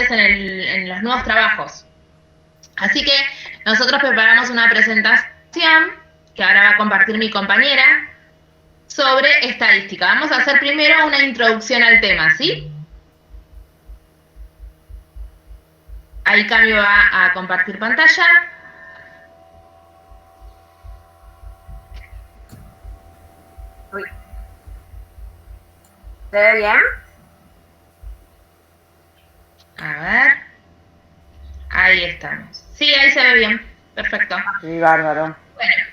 ustedes en los nuevos trabajos. Así que nosotros preparamos una presentación, que ahora va a compartir mi compañera, sobre estadística. Vamos a hacer primero una introducción al tema, ¿sí? Ahí Cami va a compartir pantalla. Uy. ¿Se ve bien? A ver. Ahí estamos. Sí, ahí se ve bien. Perfecto. Sí, bárbaro. Bueno,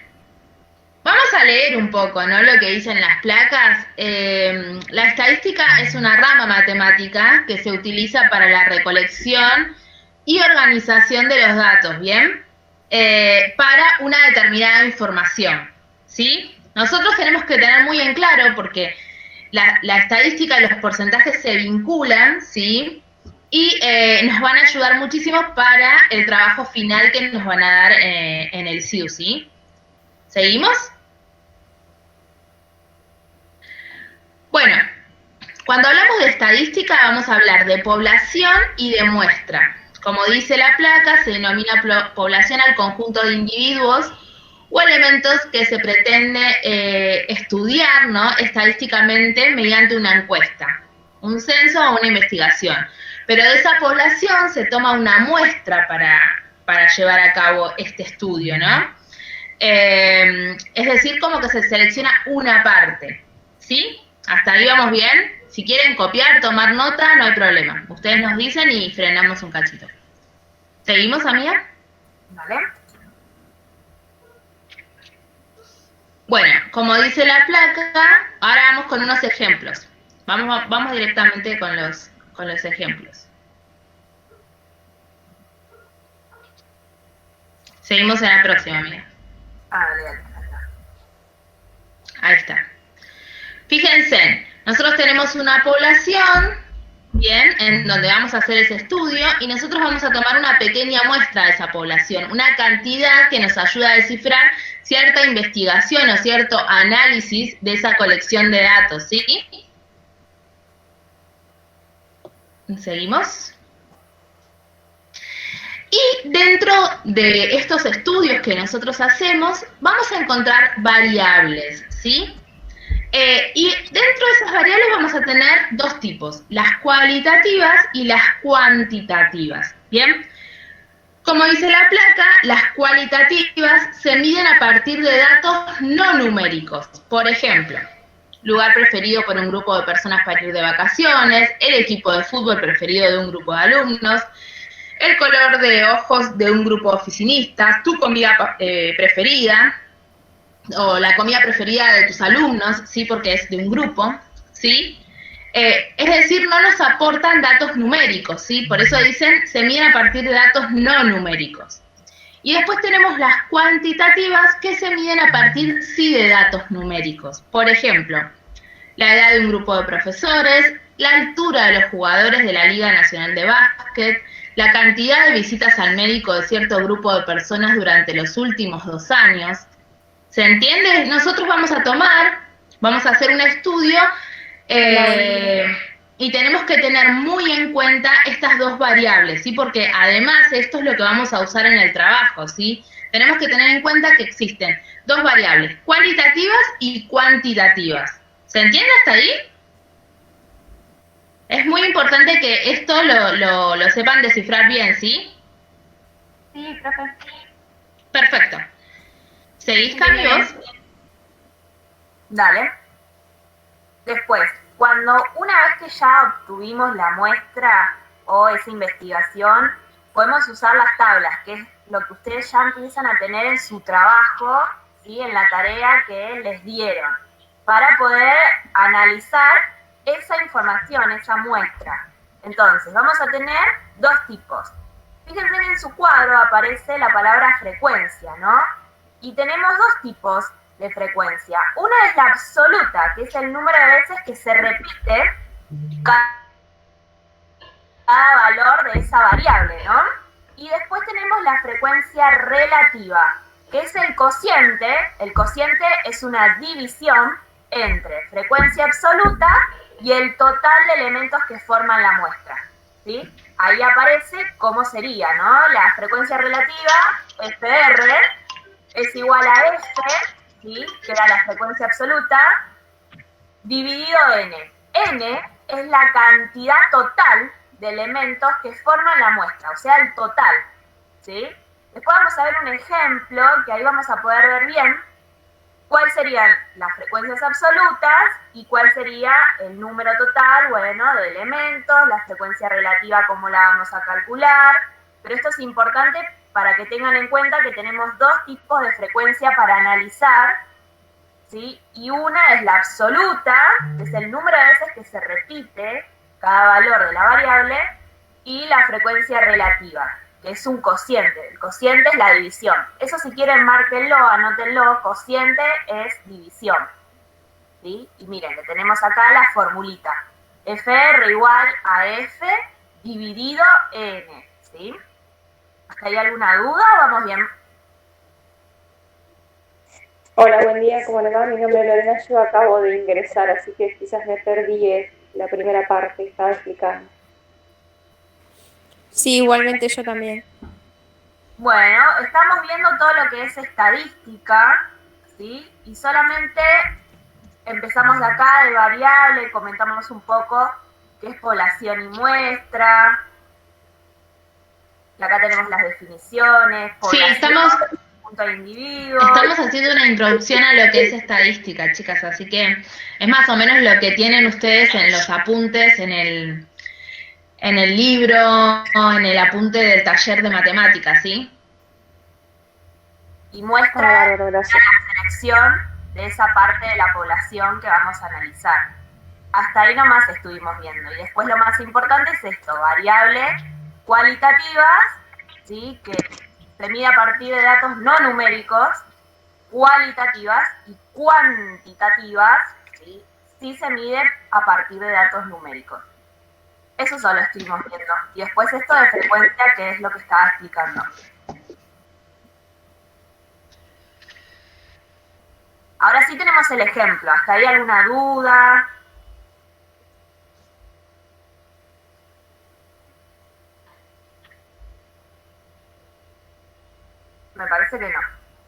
vamos a leer un poco, ¿no? Lo que dicen las placas. La estadística es una rama matemática que se utiliza para la recolección y organización de los datos, ¿bien? Para una determinada información, ¿sí? Nosotros tenemos que tener muy en claro, porque la estadística y los porcentajes se vinculan, ¿sí? Y nos van a ayudar muchísimo para el trabajo final que nos van a dar en el SIU, ¿sí? ¿Seguimos? Bueno, cuando hablamos de estadística vamos a hablar de población y de muestra. Como dice la placa, se denomina población al conjunto de individuos o elementos que se pretende estudiar, ¿no? Estadísticamente mediante una encuesta, un censo o una investigación. Pero de esa población se toma una muestra para llevar a cabo este estudio, ¿no? Es decir, como que se selecciona una parte, ¿sí? ¿Hasta ahí vamos bien? Si quieren copiar, tomar nota, no hay problema. Ustedes nos dicen y frenamos un cachito. ¿Seguimos, amiga? Vale. Bueno, como dice la placa, ahora vamos con unos ejemplos. Vamos directamente con los ejemplos. Seguimos en la próxima, amiga. Vale. Ahí está. Fíjense, nosotros tenemos una población, bien, en donde vamos a hacer ese estudio, y nosotros vamos a tomar una pequeña muestra de esa población, una cantidad que nos ayuda a descifrar cierta investigación o cierto análisis de esa colección de datos, ¿sí? ¿Seguimos? Y dentro de estos estudios que nosotros hacemos, vamos a encontrar variables, ¿sí? Y dentro de esas variables vamos a tener dos tipos, las cualitativas y las cuantitativas, ¿bien? Como dice la placa, las cualitativas se miden a partir de datos no numéricos. Por ejemplo, lugar preferido por un grupo de personas para ir de vacaciones, el equipo de fútbol preferido de un grupo de alumnos, el color de ojos de un grupo de oficinistas, tu comida preferida, o la comida preferida de tus alumnos, ¿sí? Porque es de un grupo, ¿sí? Es decir, no nos aportan datos numéricos, ¿sí? Por eso dicen, se miden a partir de datos no numéricos. Y después tenemos las cuantitativas, que se miden a partir, sí, de datos numéricos. Por ejemplo, la edad de un grupo de profesores, la altura de los jugadores de la Liga Nacional de Básquet, la cantidad de visitas al médico de cierto grupo de personas durante los últimos 2 años. ¿Se entiende? Nosotros vamos a hacer un estudio y tenemos que tener muy en cuenta estas dos variables, ¿sí? Porque además esto es lo que vamos a usar en el trabajo, ¿sí? Tenemos que tener en cuenta que existen dos variables, cualitativas y cuantitativas. ¿Se entiende hasta ahí? Es muy importante que esto lo sepan descifrar bien, ¿sí? Sí, profe. Perfecto. ¿Seguís, Cami, vos? Dale. Después, cuando una vez que ya obtuvimos la muestra o esa investigación, podemos usar las tablas, que es lo que ustedes ya empiezan a tener en su trabajo, ¿sí? En la tarea que les dieron, para poder analizar esa información, esa muestra. Entonces, vamos a tener dos tipos. Fíjense que en su cuadro aparece la palabra frecuencia, ¿no? Y tenemos dos tipos de frecuencia. Una es la absoluta, que es el número de veces que se repite cada valor de esa variable, ¿no? Y después tenemos la frecuencia relativa, que es el cociente. El cociente es una división entre frecuencia absoluta y el total de elementos que forman la muestra, ¿sí? ahí aparece cómo sería, ¿no? La frecuencia relativa, FR, es igual a F, ¿sí? Que era la frecuencia absoluta, dividido N. N es la cantidad total de elementos que forman la muestra, o sea, el total, ¿sí? Después vamos a ver un ejemplo, que ahí vamos a poder ver bien cuáles serían las frecuencias absolutas y cuál sería el número total, bueno, de elementos, la frecuencia relativa, cómo la vamos a calcular. Pero esto es importante para que tengan en cuenta que tenemos dos tipos de frecuencia para analizar, ¿sí? Y una es la absoluta, que es el número de veces que se repite cada valor de la variable, y la frecuencia relativa, que es un cociente. El cociente es la división. Eso, si quieren, márquenlo, anótenlo. Cociente es división, ¿sí? Y miren, le tenemos acá la formulita. FR igual a F dividido N, ¿sí? ¿Hasta ahí alguna duda o vamos bien? Hola, buen día, ¿cómo le va? Mi nombre es Lorena, yo acabo de ingresar, así que quizás me perdí la primera parte que estaba explicando. Sí, igualmente yo también. Bueno, estamos viendo todo lo que es estadística, ¿sí? Y solamente empezamos de acá, de variable, comentamos un poco qué es población y muestra. Y acá tenemos las definiciones, población, punto de individuo. Estamos haciendo una introducción a lo que es estadística, chicas, así que es más o menos lo que tienen ustedes en los apuntes, en el libro, en el apunte del taller de matemáticas, ¿sí? Y muestra la selección de esa parte de la población que vamos a analizar. Hasta ahí nomás estuvimos viendo. Y después lo más importante es esto, variables cualitativas, ¿sí? Que se mide a partir de datos no numéricos, cualitativas y cuantitativas, ¿sí? Sí se mide a partir de datos numéricos. Eso solo estuvimos viendo. Y después esto de frecuencia, que es lo que estaba explicando. Ahora sí tenemos el ejemplo. ¿Hasta ahí alguna duda? Me parece que no.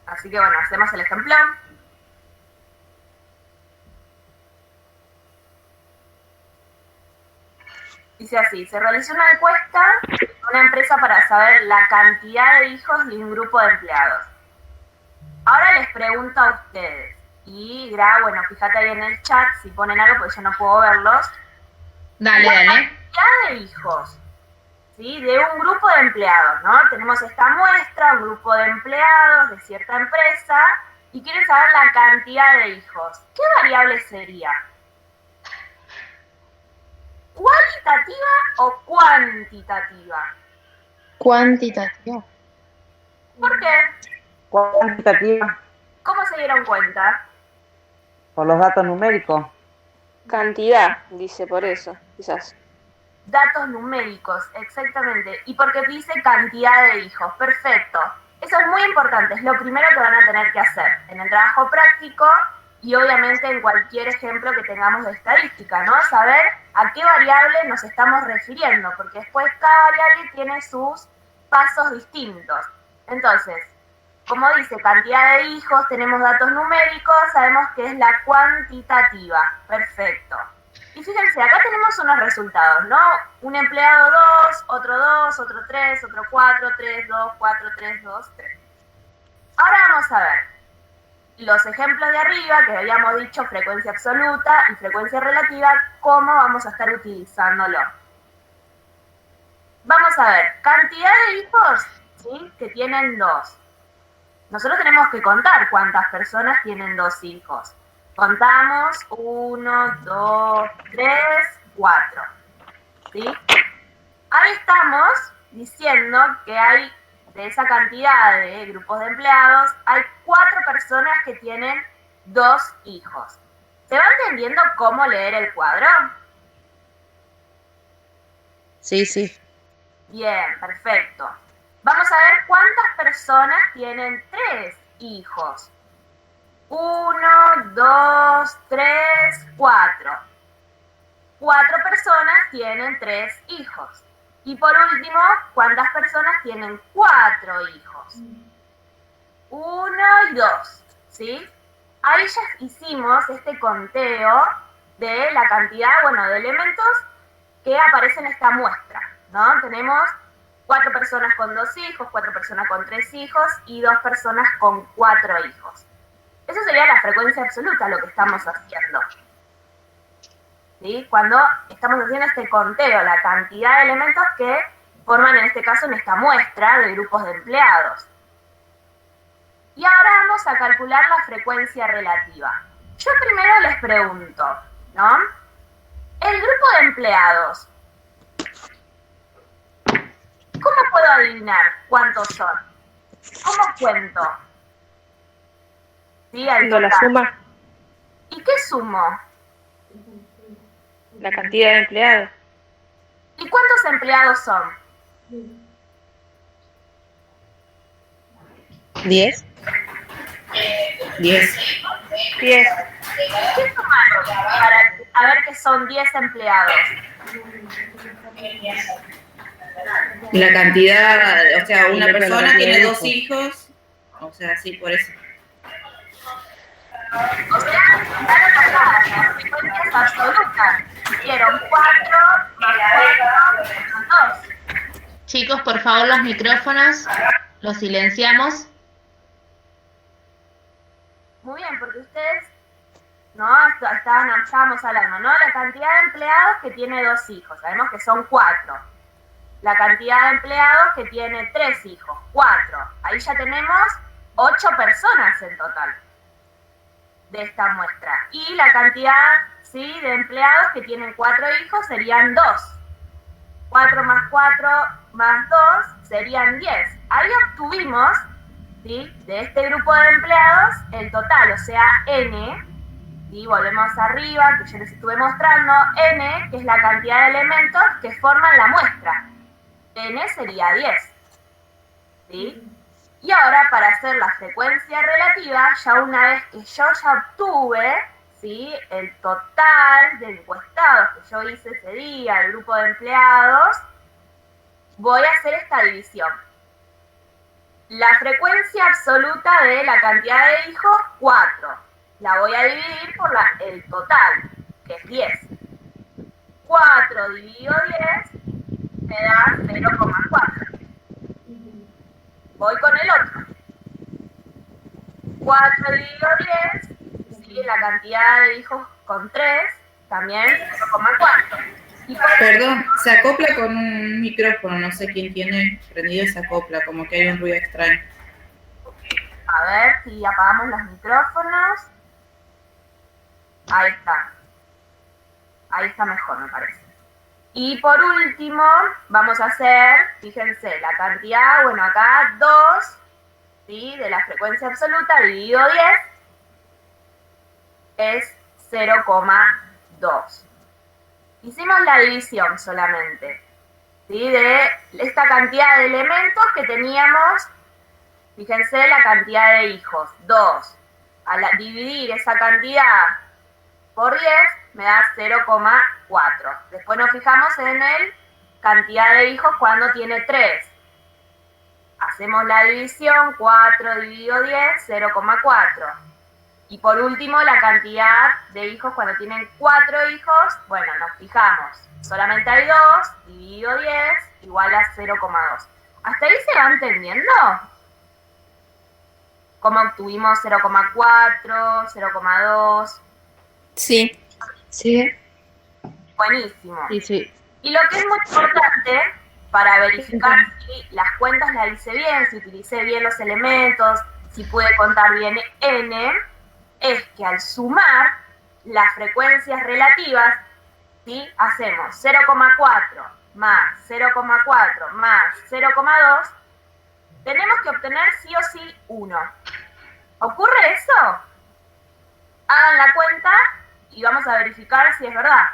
Así que bueno, hacemos el ejemplo. Dice así, se realizó una encuesta en una empresa para saber la cantidad de hijos de un grupo de empleados. Ahora les pregunto a ustedes, y bueno, fíjate ahí en el chat si ponen algo, porque yo no puedo verlos. Dale. La cantidad de hijos, ¿sí? De un grupo de empleados, ¿no? Tenemos esta muestra, un grupo de empleados de cierta empresa, y quieren saber la cantidad de hijos. ¿Qué variable sería? ¿Cualitativa o cuantitativa? Cuantitativa. ¿Por qué? Cuantitativa, ¿Cómo se dieron cuenta? por los datos numéricos. Cantidad, dice por eso, quizás. Datos numéricos, exactamente. Y porque dice cantidad de hijos, perfecto. Eso es muy importante, es lo primero que van a tener que hacer en el trabajo práctico y obviamente en cualquier ejemplo que tengamos de estadística, ¿no? Saber a qué variable nos estamos refiriendo, porque después cada variable tiene sus pasos distintos. Entonces, como dice cantidad de hijos, tenemos datos numéricos, sabemos que es la cuantitativa. Perfecto. Y fíjense, acá tenemos unos resultados, ¿no? Un empleado 2, otro 3, otro 4, 3, 2, 4, 3, 2, 3. Ahora vamos a ver los ejemplos de arriba, que habíamos dicho frecuencia absoluta y frecuencia relativa, cómo vamos a estar utilizándolo. Vamos a ver, cantidad de hijos, ¿sí? Que tienen 2. Nosotros tenemos que contar cuántas personas tienen 2 hijos. Contamos 1, 2, 3, 4. ¿Sí? Ahí estamos diciendo que hay, de esa cantidad de grupos de empleados, hay 4 personas que tienen 2 hijos. ¿Se va entendiendo cómo leer el cuadro? Sí. Bien, perfecto. Vamos a ver cuántas personas tienen 3 hijos. 1, 2, 3, 4. 4 personas tienen 3 hijos. Y por último, ¿cuántas personas tienen 4 hijos? 1 y 2, ¿sí? Ahí ya hicimos este conteo de la cantidad, de elementos que aparecen en esta muestra, ¿no? Tenemos 4 personas con 2 hijos, 4 personas con 3 hijos y 2 personas con 4 hijos. Eso sería la frecuencia absoluta, lo que estamos haciendo. ¿Sí? Cuando estamos haciendo este conteo, la cantidad de elementos que forman, en este caso, en esta muestra de grupos de empleados. Y ahora vamos a calcular la frecuencia relativa. Yo primero les pregunto, ¿no? El grupo de empleados, ¿cómo puedo adivinar cuántos son? ¿Cómo cuento? ¿Sí? Haciendo la suma, ¿Y qué sumo? la cantidad de empleados. ¿Y cuántos empleados son? 10. 10. 10. ¿Qué sumaron para ver que son 10 empleados? La cantidad, o sea, Y una lo que persona la tiene tiene 2 hijos, o sea, sí, por eso. O sea, están acá, las frecuencias absolutas. Hicieron 4 más 4 más 2. Chicos, por favor, los micrófonos los silenciamos. Muy bien, porque ustedes, ¿no? Estábamos hablando, ¿no? La cantidad de empleados que tiene 2 hijos, sabemos que son 4. La cantidad de empleados que tiene 3 hijos, 4. Ahí ya tenemos 8 personas en total de esta muestra. Y la cantidad, ¿sí?, de empleados que tienen 4 hijos serían 2. 4 más 4 más 2 serían 10. Ahí obtuvimos, ¿sí?, de este grupo de empleados el total, o sea, N, ¿sí? Volvemos arriba, que yo les estuve mostrando, N, que es la cantidad de elementos que forman la muestra. N sería 10, ¿sí? Y ahora, para hacer la frecuencia relativa, ya una vez que yo ya obtuve, ¿sí?, el total de encuestados que yo hice ese día, el grupo de empleados, voy a hacer esta división. La frecuencia absoluta de la cantidad de hijos, 4. La voy a dividir por el total, que es 10. 4 dividido 10 me da 0,4. Voy con el otro. 4 dividido 10, ¿sí?, la cantidad de hijos con 3, también 0,4. Perdón, se acopla con un micrófono, no sé quién tiene prendido esa acopla, como que hay un ruido extraño. A ver si apagamos los micrófonos. Ahí está. Ahí está mejor, me parece. Y por último, vamos a hacer, fíjense, la cantidad, acá 2, ¿sí?, de la frecuencia absoluta dividido 10 es 0,2. Hicimos la división solamente, ¿sí?, de esta cantidad de elementos que teníamos. Fíjense la cantidad de hijos, 2. Al dividir esa cantidad por 10 me da 0,4. Después nos fijamos en el cantidad de hijos cuando tiene 3. Hacemos la división, 4 dividido 10, 0,4. Y por último, la cantidad de hijos cuando tienen 4 hijos, nos fijamos. Solamente hay 2, dividido 10, igual a 0,2. ¿Hasta ahí se va entendiendo? ¿Cómo obtuvimos 0,4, 0,2? Sí. Sí. Buenísimo. Sí. Y lo que es muy importante para verificar si las cuentas las hice bien, si utilicé bien los elementos, si pude contar bien N, es que al sumar las frecuencias relativas, ¿sí?, hacemos 0,4 más 0,4 más 0,2, tenemos que obtener sí o sí 1. ¿Ocurre eso? Hagan la cuenta y vamos a verificar si es verdad.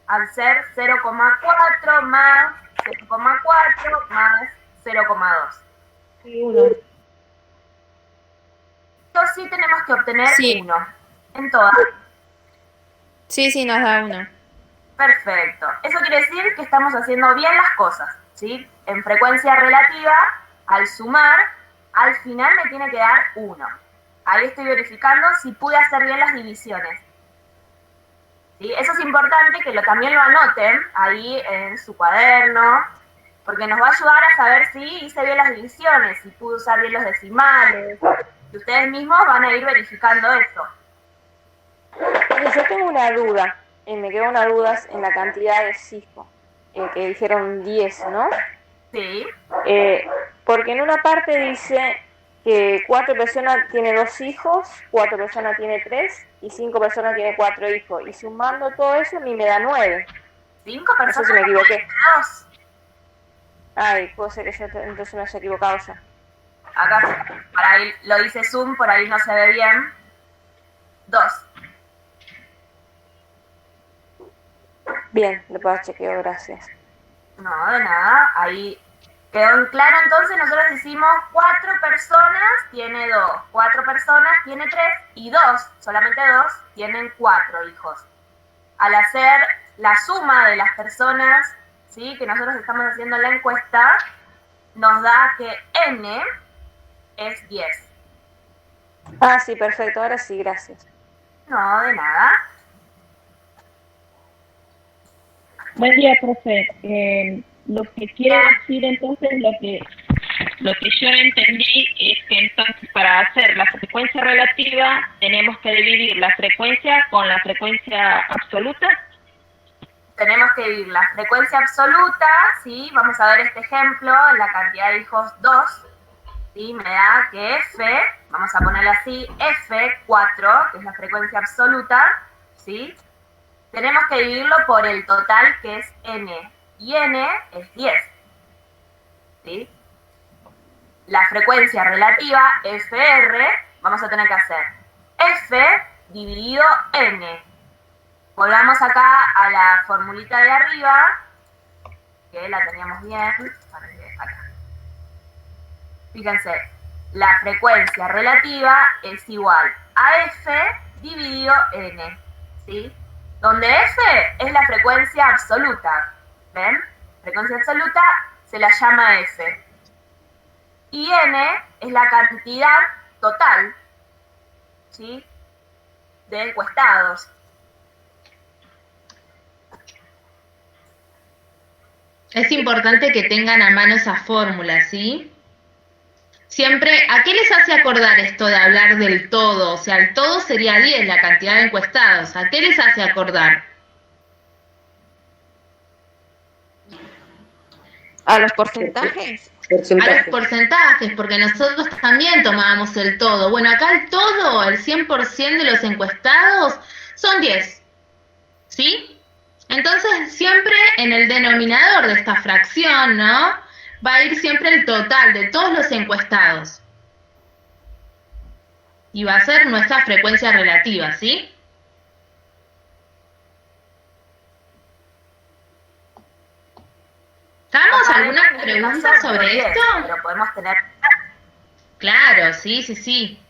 Al ser 0,4 más 0,4 más 0,2. Sí, 1. Sí tenemos que obtener Sí. 1 en todas. Sí, nos da 1. Perfecto. Eso quiere decir que estamos haciendo bien las cosas, ¿sí? En frecuencia relativa, al sumar, al final me tiene que dar 1. Ahí estoy verificando si pude hacer bien las divisiones. ¿Sí? Eso es importante que también lo anoten ahí en su cuaderno, porque nos va a ayudar a saber si hice bien las divisiones, si pude usar bien los decimales. Y ustedes mismos van a ir verificando eso. Yo tengo una duda, me quedó una duda en la cantidad de hijos, que dijeron 10, ¿no? Sí. Porque en una parte dice que 4 personas tienen 2 hijos, 4 personas tienen 3 y 5 personas tienen 4 hijos. Y sumando todo eso a mí me da 9. 5 personas. No sé si me equivoqué. 2. Ay, puede ser que yo entonces me haya equivocado ya. Acá, por ahí lo dice Zoom, por ahí no se ve bien. 2. Bien, después chequeo, gracias. No, de nada. Ahí quedó en claro. Entonces nosotros hicimos 4 personas tiene 2, 4 personas tiene 3 y 2, solamente 2, tienen 4 hijos. Al hacer la suma de las personas, ¿sí?, que nosotros estamos haciendo en la encuesta, nos da que n es 10. Ah, sí, perfecto. Ahora sí, gracias. No, de nada. Buen día, profe. Lo que quiere decir entonces, lo que yo entendí es que entonces para hacer la frecuencia relativa tenemos que dividir la frecuencia con la frecuencia absoluta. Tenemos que dividir la frecuencia absoluta, ¿sí? Vamos a ver este ejemplo, la cantidad de hijos 2, ¿sí? Me da que f, vamos a ponerle así, f4, que es la frecuencia absoluta, ¿sí? Tenemos que dividirlo por el total, que es n, y n es 10, ¿sí? La frecuencia relativa, fr, vamos a tener que hacer f dividido n. Volvamos acá a la formulita de arriba, que la teníamos bien, acá. Fíjense, la frecuencia relativa es igual a f dividido n, ¿sí? Donde f es la frecuencia absoluta, ¿ven? Frecuencia absoluta se la llama f. Y n es la cantidad total, ¿sí?, de encuestados. Es importante que tengan a mano esa fórmula, ¿sí? Siempre, ¿a qué les hace acordar esto de hablar del todo? O sea, el todo sería 10, la cantidad de encuestados. ¿A qué les hace acordar? ¿A los porcentajes? A los porcentajes, porque nosotros también tomábamos el todo. Bueno, acá el todo, el 100% de los encuestados, son 10, ¿sí? Entonces, siempre en el denominador de esta fracción, ¿no?, va a ir siempre el total de todos los encuestados. Y va a ser nuestra frecuencia relativa, ¿sí? ¿Estamos? ¿Alguna pregunta sobre esto? Pero podemos tener... Claro, sí, sí, sí.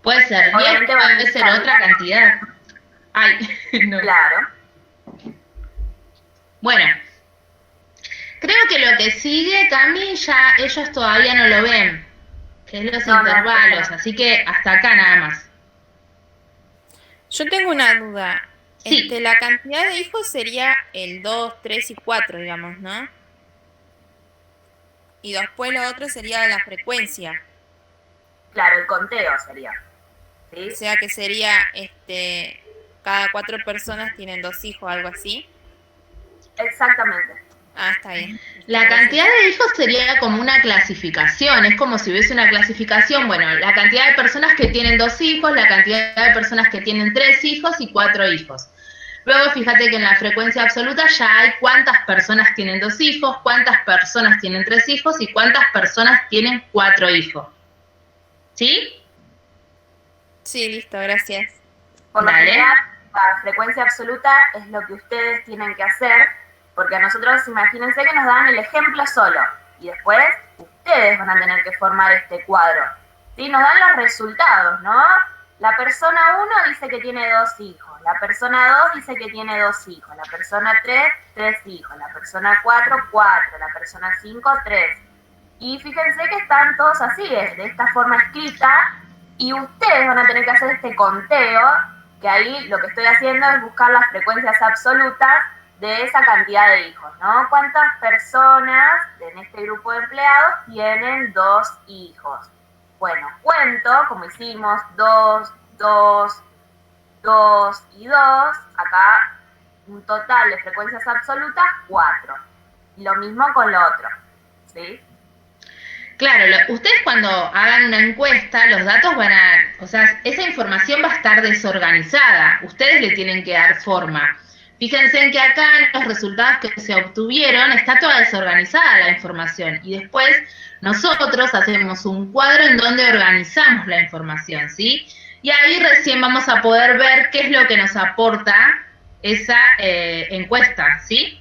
Puede ser 10, Obviamente puede ser otra cantidad. Ay, no. Claro. Bueno, creo que lo que sigue, Cami, ya ellos todavía no lo ven, que es los intervalos, así que hasta acá nada más. Yo tengo una duda. Sí. La cantidad de hijos sería el 2, 3 y 4, digamos, ¿no? Y después lo otro sería la frecuencia. Claro, el conteo sería, ¿sí? O sea que sería, cada 4 personas tienen 2 hijos, algo así. Exactamente. Ah, está bien. La cantidad de hijos sería como una clasificación, es como si hubiese una clasificación, bueno, la cantidad de personas que tienen 2 hijos, la cantidad de personas que tienen 3 hijos y 4 hijos. Luego fíjate que en la frecuencia absoluta ya hay cuántas personas tienen 2 hijos, cuántas personas tienen 3 hijos y cuántas personas tienen 4 hijos. ¿Sí? Sí, listo, gracias. Por lo Dale. general, la frecuencia absoluta es lo que ustedes tienen que hacer, porque a nosotros, imagínense que nos dan el ejemplo solo, y después ustedes van a tener que formar este cuadro. ¿Sí? Nos dan los resultados, ¿no? La persona 1 dice que tiene 2 hijos, La persona 2 dice que tiene 2 hijos. La persona 3, 3 hijos. La persona 4, 4. La persona 5, 3. Y fíjense que están todos así, de esta forma escrita. Y ustedes van a tener que hacer este conteo, que ahí lo que estoy haciendo es buscar las frecuencias absolutas de esa cantidad de hijos, ¿no? ¿Cuántas personas en este grupo de empleados tienen 2 hijos? Bueno, cuento, como hicimos, 2, 2, 2 y 2. Acá un total de frecuencias absolutas, 4. Y lo mismo con lo otro, ¿sí? Claro, ustedes cuando hagan una encuesta, los datos van a, o sea, esa información va a estar desorganizada. Ustedes le tienen que dar forma. Fíjense en que acá en los resultados que se obtuvieron está toda desorganizada la información. Y después nosotros hacemos un cuadro en donde organizamos la información, ¿sí? Y ahí recién vamos a poder ver qué es lo que nos aporta esa encuesta, ¿sí?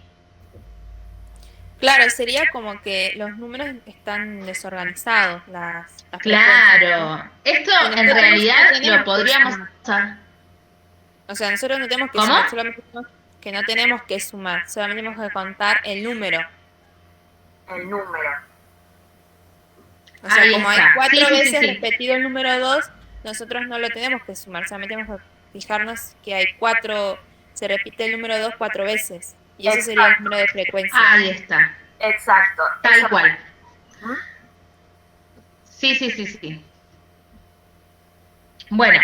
Claro, sería como que los números están desorganizados, las Claro, esto en realidad lo podríamos... O sea, nosotros no tenemos que ¿Cómo? sumar, solamente que no tenemos que sumar, solamente tenemos que contar el número. El número. O sea, Ahí como hay está. 4 Sí. veces repetido el número 2, nosotros no lo tenemos que sumar, solamente tenemos que fijarnos que hay 4, se repite el número 2 4 veces. Y ese sería el número de frecuencia. Ahí está. Exacto. Tal Eso- cual. ¿Mm? Sí. Bueno,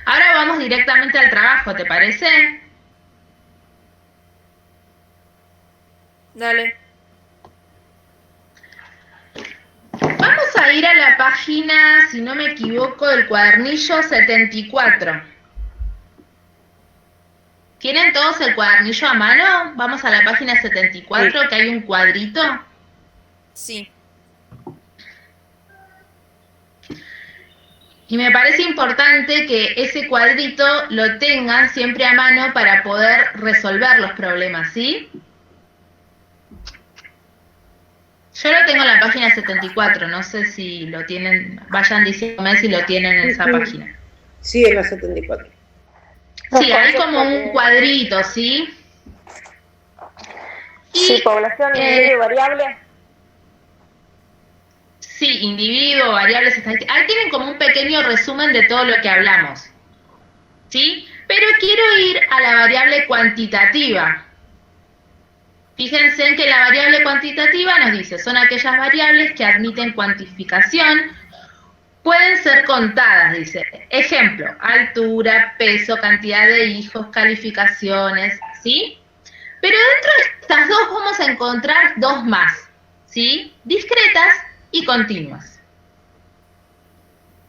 ahora vamos directamente al trabajo, ¿te parece? Dale. Vamos a ir a la página, si no me equivoco, del cuadernillo 74. ¿Tienen todos el cuadernillo a mano? Vamos a la página 74, que hay un cuadrito. Sí. Y me parece importante que ese cuadrito lo tengan siempre a mano para poder resolver los problemas, ¿sí? Yo lo tengo en la página 74, no sé si lo tienen, vayan diciéndome si lo tienen en esa página. Sí, es la 74. Sí, hay como un cuadrito, ¿sí? Sí, población, individuo, variable. Sí, individuo, variables, estadísticas. Ahí tienen como un pequeño resumen de todo lo que hablamos, ¿sí? Pero quiero ir a la variable cuantitativa. Fíjense en que la variable cuantitativa nos dice, son aquellas variables que admiten cuantificación, pueden ser contadas, dice. Ejemplo, altura, peso, cantidad de hijos, calificaciones, ¿sí? Pero dentro de estas dos vamos a encontrar dos más, ¿sí? Discretas y continuas.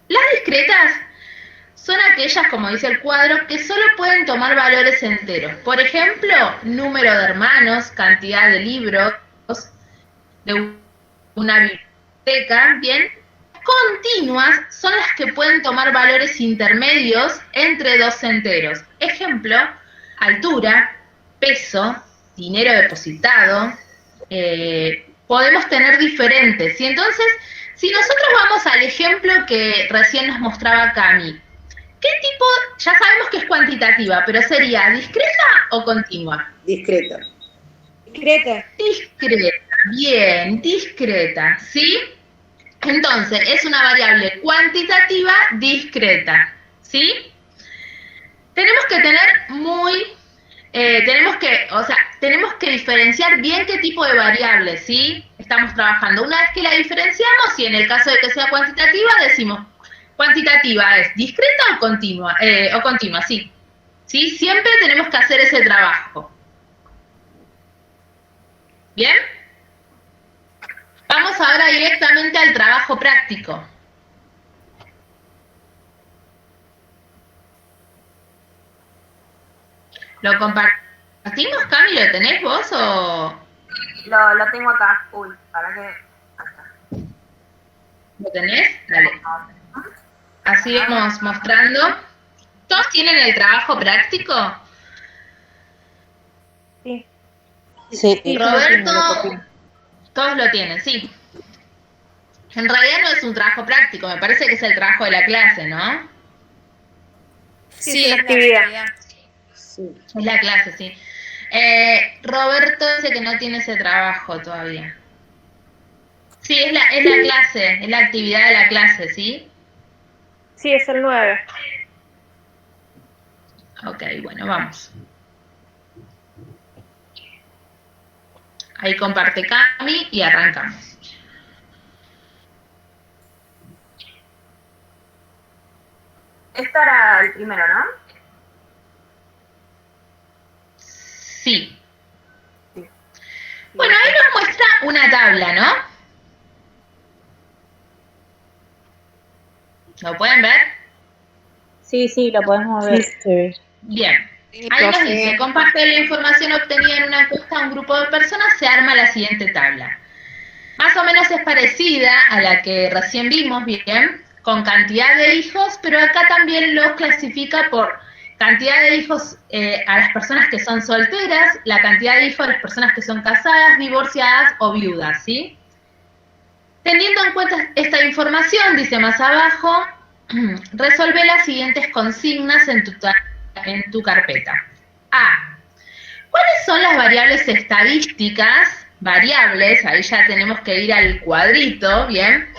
Las discretas son aquellas, como dice el cuadro, que solo pueden tomar valores enteros. Por ejemplo, número de hermanos, cantidad de libros, de una biblioteca, ¿bien? Continuas son las que pueden tomar valores intermedios entre dos enteros. Ejemplo, altura, peso, dinero depositado, podemos tener diferentes. Y entonces, si nosotros vamos al ejemplo que recién nos mostraba Cami, ¿qué tipo? Ya sabemos que es cuantitativa, pero ¿sería discreta o continua? Discreta. Discreta. Discreta, bien, discreta, ¿sí? Entonces, es una variable cuantitativa discreta, ¿sí? Tenemos que tener tenemos que diferenciar bien qué tipo de variable, ¿sí? Estamos trabajando. Una vez que la diferenciamos, y en el caso de que sea cuantitativa, decimos, cuantitativa es discreta o continua, sí. ¿Sí? Siempre tenemos que hacer ese trabajo. ¿Bien? Vamos ahora directamente al trabajo práctico. ¿Lo compartimos, Cami? ¿Lo tenés vos o...? Lo tengo acá. Uy, para que... Acá. ¿Lo tenés? Dale. Así vamos mostrando. ¿Todos tienen el trabajo práctico? Sí. Sí, Roberto, todos lo tienen, sí. En realidad no es un trabajo práctico, me parece que es el trabajo de la clase, ¿no? Sí, es es una la actividad. actividad. Sí. Es la clase, sí. Roberto dice que no tiene ese trabajo todavía. Sí, es la clase, es la actividad de la clase, ¿sí? Sí, es el 9. Ok, bueno, vamos. Ahí comparte Cami y arrancamos. Esto era el primero, ¿no? Sí. Sí. Bueno, ahí nos muestra una tabla, ¿no? ¿Lo pueden ver? Sí, lo podemos ver. Bien. Sí, Ahí nos profe. dice, con parte de la información obtenida en una encuesta a un grupo de personas se arma la siguiente tabla. Más o menos es parecida a la que recién vimos, bien, con cantidad de hijos, pero acá también los clasifica por cantidad de hijos a las personas que son solteras, la cantidad de hijos a las personas que son casadas, divorciadas o viudas, ¿sí? Teniendo en cuenta esta información, dice más abajo, resuelve las siguientes consignas en tu carpeta. A. ¿Cuáles son las variables estadísticas, variables, ahí ya tenemos que ir al cuadrito, ¿bien?,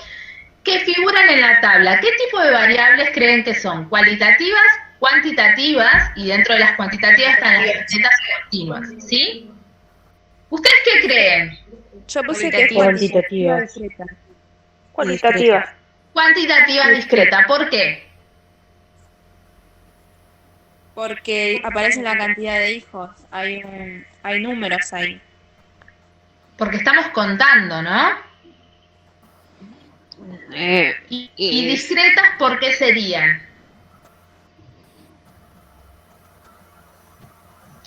que figuran en la tabla? ¿Qué tipo de variables creen que son? ¿Cualitativas, cuantitativas? Y dentro de las cuantitativas están las discretas continuas, ¿sí? ¿Ustedes qué creen? Yo puse que es Cuantitativa. cuantitativa discreta. Cuantitativas. Cuantitativa discreta, ¿por qué? Porque aparece la cantidad de hijos. Hay números ahí. Porque estamos contando, ¿no? Y discretas, ¿por qué serían?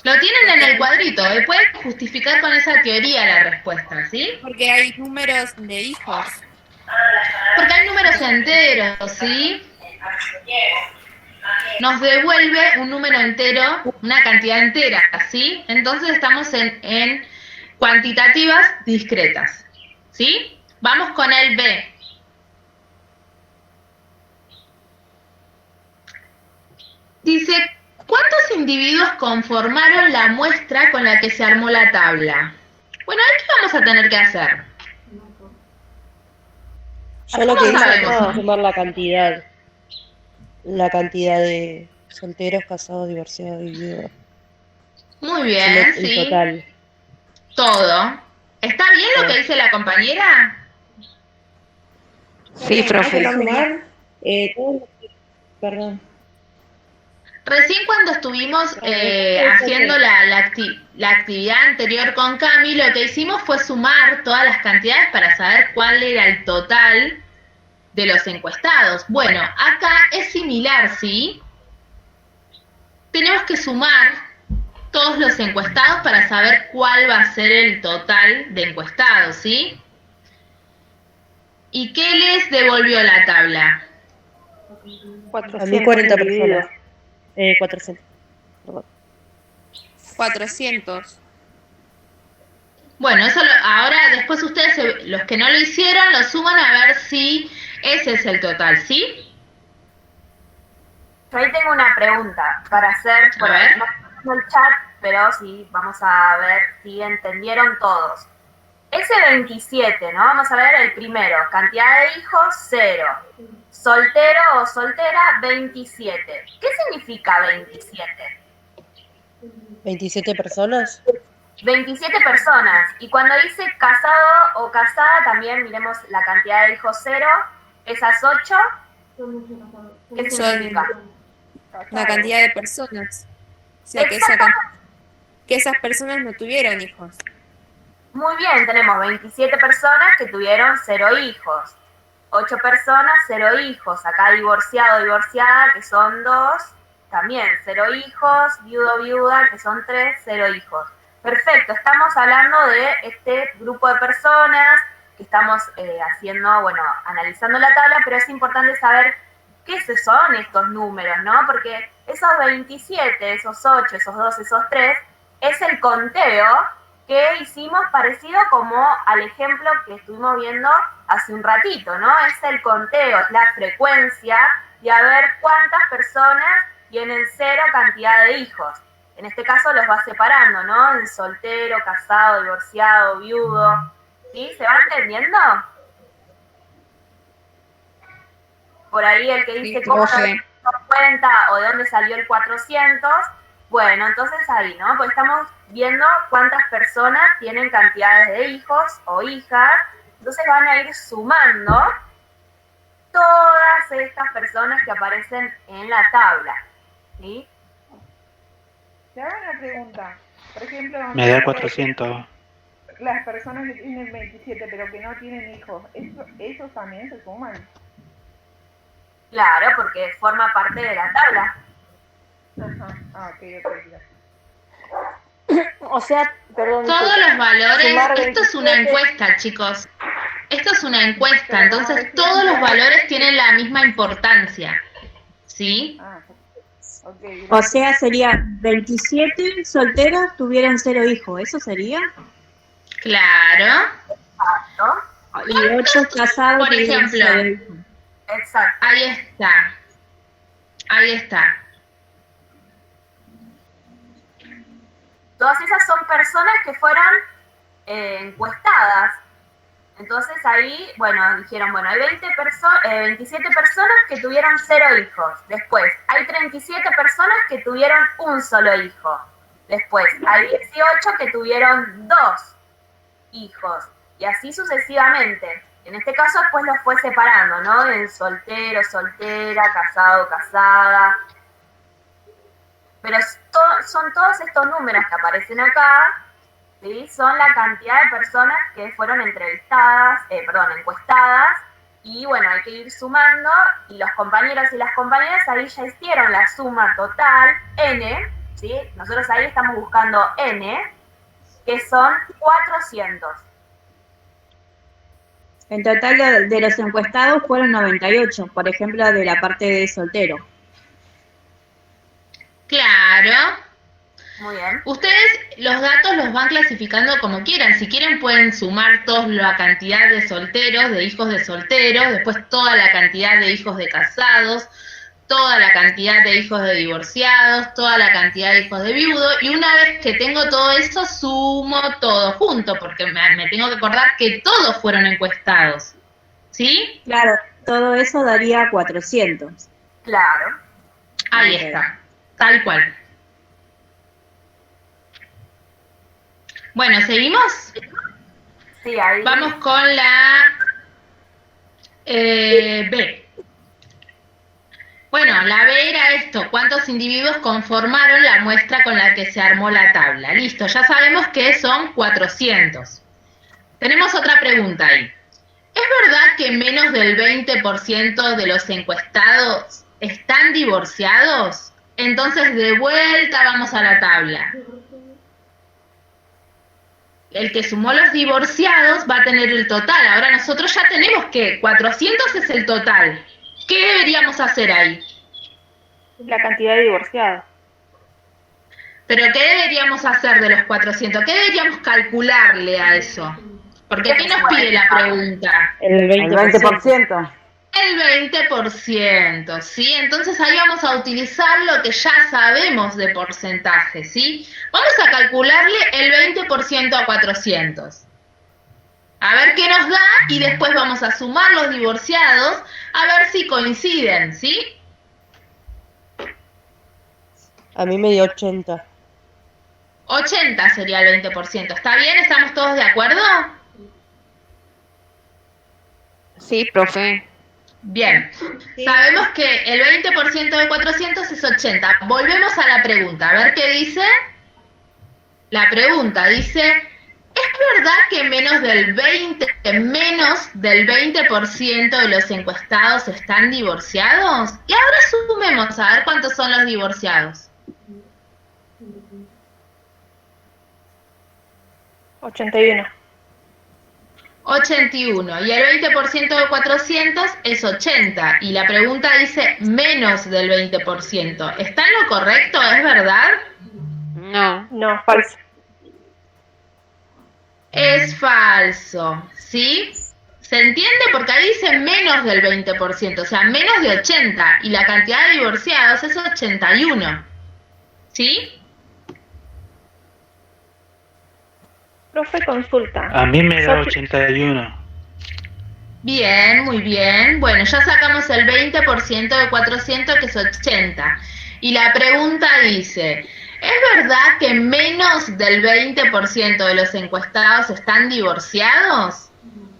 Lo tienen en el cuadrito, pueden justificar con esa teoría la respuesta, ¿sí? Porque hay números de hijos. Porque hay números enteros, ¿sí? Nos devuelve un número entero, una cantidad entera, ¿sí? Entonces estamos en cuantitativas discretas, ¿sí? Vamos con el B. Dice, ¿cuántos individuos conformaron la muestra con la que se armó la tabla? Bueno, ¿qué vamos a tener que hacer? Yo lo ¿Cómo que hice sabemos? fue sumar la cantidad de solteros, casados, divorciados y viudos. Muy Sumé bien, el sí. total. Todo. ¿Está bien lo que dice la compañera? Sí, profe. Hay que sumar todo lo que- Perdón. Recién cuando estuvimos haciendo la actividad anterior con Cami, lo que hicimos fue sumar todas las cantidades para saber cuál era el total de los encuestados. Bueno, acá es similar, ¿sí? Tenemos que sumar todos los encuestados para saber cuál va a ser el total de encuestados, ¿sí? ¿Y qué les devolvió la tabla? A mí 40 individuos. personas. 400. Perdón. 400. Bueno, ahora después ustedes, los que no lo hicieron, lo suman a ver si ese es el total, ¿sí? Yo ahí tengo una pregunta para hacer, A ver. no en el chat, pero sí, vamos a ver si entendieron todos. Ese 27, ¿no? Vamos a ver el primero, cantidad de hijos, 0. Soltero o soltera, 27. ¿Qué significa 27? 27 personas. 27 personas. Y cuando dice casado o casada, también miremos la cantidad de hijos, 0. Esas 8, ¿qué significa? La cantidad de personas. O sea, que, que esas personas no tuvieron hijos. Muy bien, tenemos 27 personas que tuvieron 0 hijos. 8 personas, 0 hijos. Acá divorciado, divorciada, que son 2. También 0 hijos. Viudo, viuda, que son 3, 0 hijos. Perfecto, estamos hablando de este grupo de personas que estamos haciendo, bueno, analizando la tabla, pero es importante saber qué son estos números, ¿no? Porque esos 27, esos 8, esos 2, esos 3, es el conteo que hicimos parecido como al ejemplo que estuvimos viendo hace un ratito, ¿no? Es el conteo, la frecuencia de a ver cuántas personas tienen 0 cantidad de hijos. En este caso los va separando, ¿no? En soltero, casado, divorciado, viudo. ¿Sí? ¿Se va entendiendo? Por ahí el que dice cómo no cuenta o de dónde salió el 400. Bueno, entonces ahí, ¿no? Pues estamos viendo cuántas personas tienen cantidades de hijos o hijas. Entonces van a ir sumando todas estas personas que aparecen en la tabla. ¿Sí? Te hago una pregunta. Por ejemplo, Me da 400. las personas que tienen 27 pero que no tienen hijos, ¿esos también se suman? Claro, porque forma parte de la tabla. Ajá. Ah, ok. O sea, perdón. Todos los valores, sumar esto es una 27. encuesta, chicos. Esto es una encuesta, entonces todos los valores tienen la misma importancia. ¿Sí? Ah, ok. O sea, sería 27 solteros tuvieron 0 hijos, ¿eso sería? Claro. Exacto. Y 8 casados Por tuvieron ejemplo, 0 hijos. Exacto. Ahí está. Ahí está. Todas esas son personas que fueron encuestadas. Entonces ahí, bueno, dijeron, bueno, hay 27 personas que tuvieron 0 hijos. Después, hay 37 personas que tuvieron un solo hijo. Después, hay 18 que tuvieron 2 hijos. Y así sucesivamente. En este caso, después los fue separando, ¿no? En soltero, soltera, casado, casada. Pero son todos estos números que aparecen acá, ¿sí? Son la cantidad de personas que fueron encuestadas, y bueno, hay que ir sumando, y los compañeros y las compañeras ahí ya hicieron la suma total, N, ¿sí? Nosotros ahí estamos buscando N, que son 400. En total de los encuestados fueron 98, por ejemplo, de la parte de soltero. Claro. Muy bien. Ustedes los datos los van clasificando como quieran. Si quieren pueden sumar toda la cantidad de solteros, de hijos de solteros, después toda la cantidad de hijos de casados, toda la cantidad de hijos de divorciados, toda la cantidad de hijos de viudos, y una vez que tengo todo eso, sumo todo junto, porque me tengo que acordar que todos fueron encuestados. ¿Sí? Claro, todo eso daría 400. Claro. Ahí está, tal cual. Bueno, ¿seguimos? Sí, ahí. Vamos con la B. Bueno, la B era esto, ¿cuántos individuos conformaron la muestra con la que se armó la tabla? Listo, ya sabemos que son 400. Tenemos otra pregunta ahí. ¿Es verdad que menos del 20% de los encuestados están divorciados? Entonces, de vuelta vamos a la tabla. El que sumó los divorciados va a tener el total. Ahora nosotros ya tenemos que 400 es el total. ¿Qué deberíamos hacer ahí? La cantidad de divorciados. ¿Pero qué deberíamos hacer de los 400? ¿Qué deberíamos calcularle a eso? Porque ¿qué nos pide la pregunta? El 20%. El 20%, ¿sí? Entonces ahí vamos a utilizar lo que ya sabemos de porcentaje, ¿sí? Vamos a calcularle el 20% a 400. A ver qué nos da y después vamos a sumar los divorciados a ver si coinciden, ¿sí? A mí me dio 80. 80 sería el 20%. ¿Está bien? ¿Estamos todos de acuerdo? Sí, profe. Bien. Sabemos que el 20% de 400 es 80. Volvemos a la pregunta. A ver qué dice. La pregunta dice, ¿es verdad que menos del 20% de los encuestados están divorciados? Y ahora sumemos a ver cuántos son los divorciados. 81. 81. Y el 20% de 400 es 80. Y la pregunta dice menos del 20%. ¿Está en lo correcto? ¿Es verdad? No. No, falso. Es falso. ¿Sí? ¿Se entiende? Porque ahí dice menos del 20%, o sea, menos de 80, y la cantidad de divorciados es 81. ¿Sí? Profe, consulta. A mí me da 81. Bien, muy bien. Bueno, ya sacamos el 20% de 400, que es 80. Y la pregunta dice, ¿es verdad que menos del 20% de los encuestados están divorciados?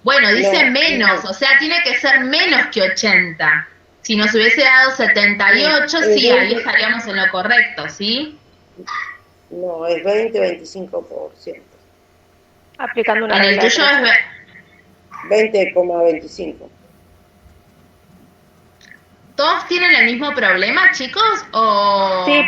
Bueno, dice menos, o sea, tiene que ser menos que 80. Si nos hubiese dado 78, sí, ahí estaríamos en lo correcto, ¿sí? No, es 20-25%. Aplicando una En el regla de tuyo tres. es... 20,25. ¿Todos tienen el mismo problema, chicos? ¿O...? Sí,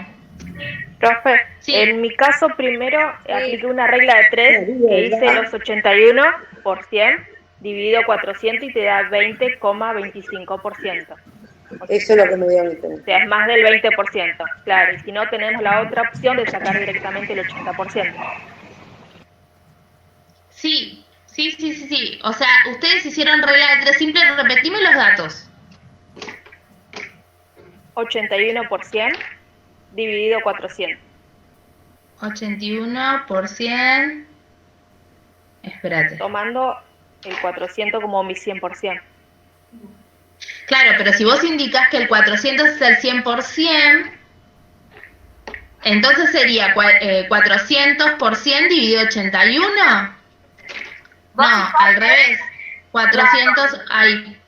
profe. Sí. En mi caso, primero apliqué una regla de 3 que hice los 81 por 100 dividido 400 y te da 20,25%. Eso es lo que me dio a mí también. O sea, es más del 20%. Claro, y si no, tenemos la otra opción de sacar directamente el 80%. Sí. O sea, ustedes hicieron regla de 3 simple, repetime los datos. 81 por 100 dividido 400. 81 por 100. Espérate. Tomando el 400 como mi 100%. Claro, pero si vos indicás que el 400 es el 100%, entonces sería 400 por 100 dividido 81. No, al revés. 400, ahí.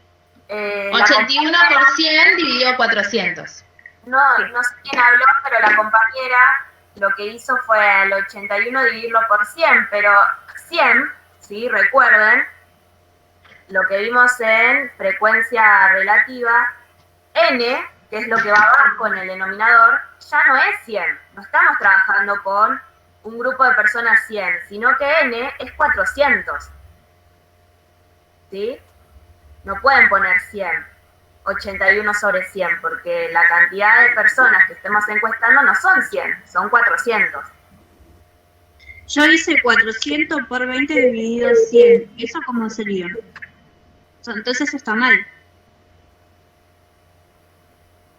81 por 100 dividido 400. No sé quién habló, pero la compañera lo que hizo fue al 81 dividirlo por 100, pero 100, ¿sí? Recuerden, lo que vimos en frecuencia relativa, n, que es lo que va abajo en el denominador, ya no es 100. No estamos trabajando con un grupo de personas 100, sino que n es 400. ¿Sí? No pueden poner 100, 81 sobre 100, porque la cantidad de personas que estemos encuestando no son 100, son 400. Yo hice 400 por 20 dividido 100. ¿Eso cómo sería? Entonces está mal.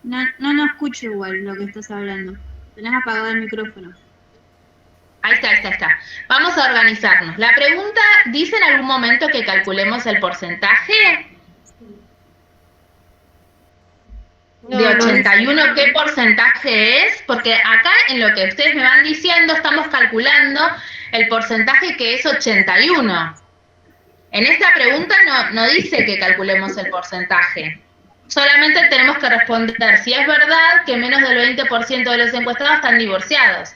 No escucho igual lo que estás hablando. Tenés apagado el micrófono. Ahí está. Vamos a organizarnos. La pregunta, ¿dice en algún momento que calculemos el porcentaje? De 81, ¿qué porcentaje es? Porque acá en lo que ustedes me van diciendo estamos calculando el porcentaje que es 81. En esta pregunta no dice que calculemos el porcentaje. Solamente tenemos que responder si es verdad que menos del 20% de los encuestados están divorciados.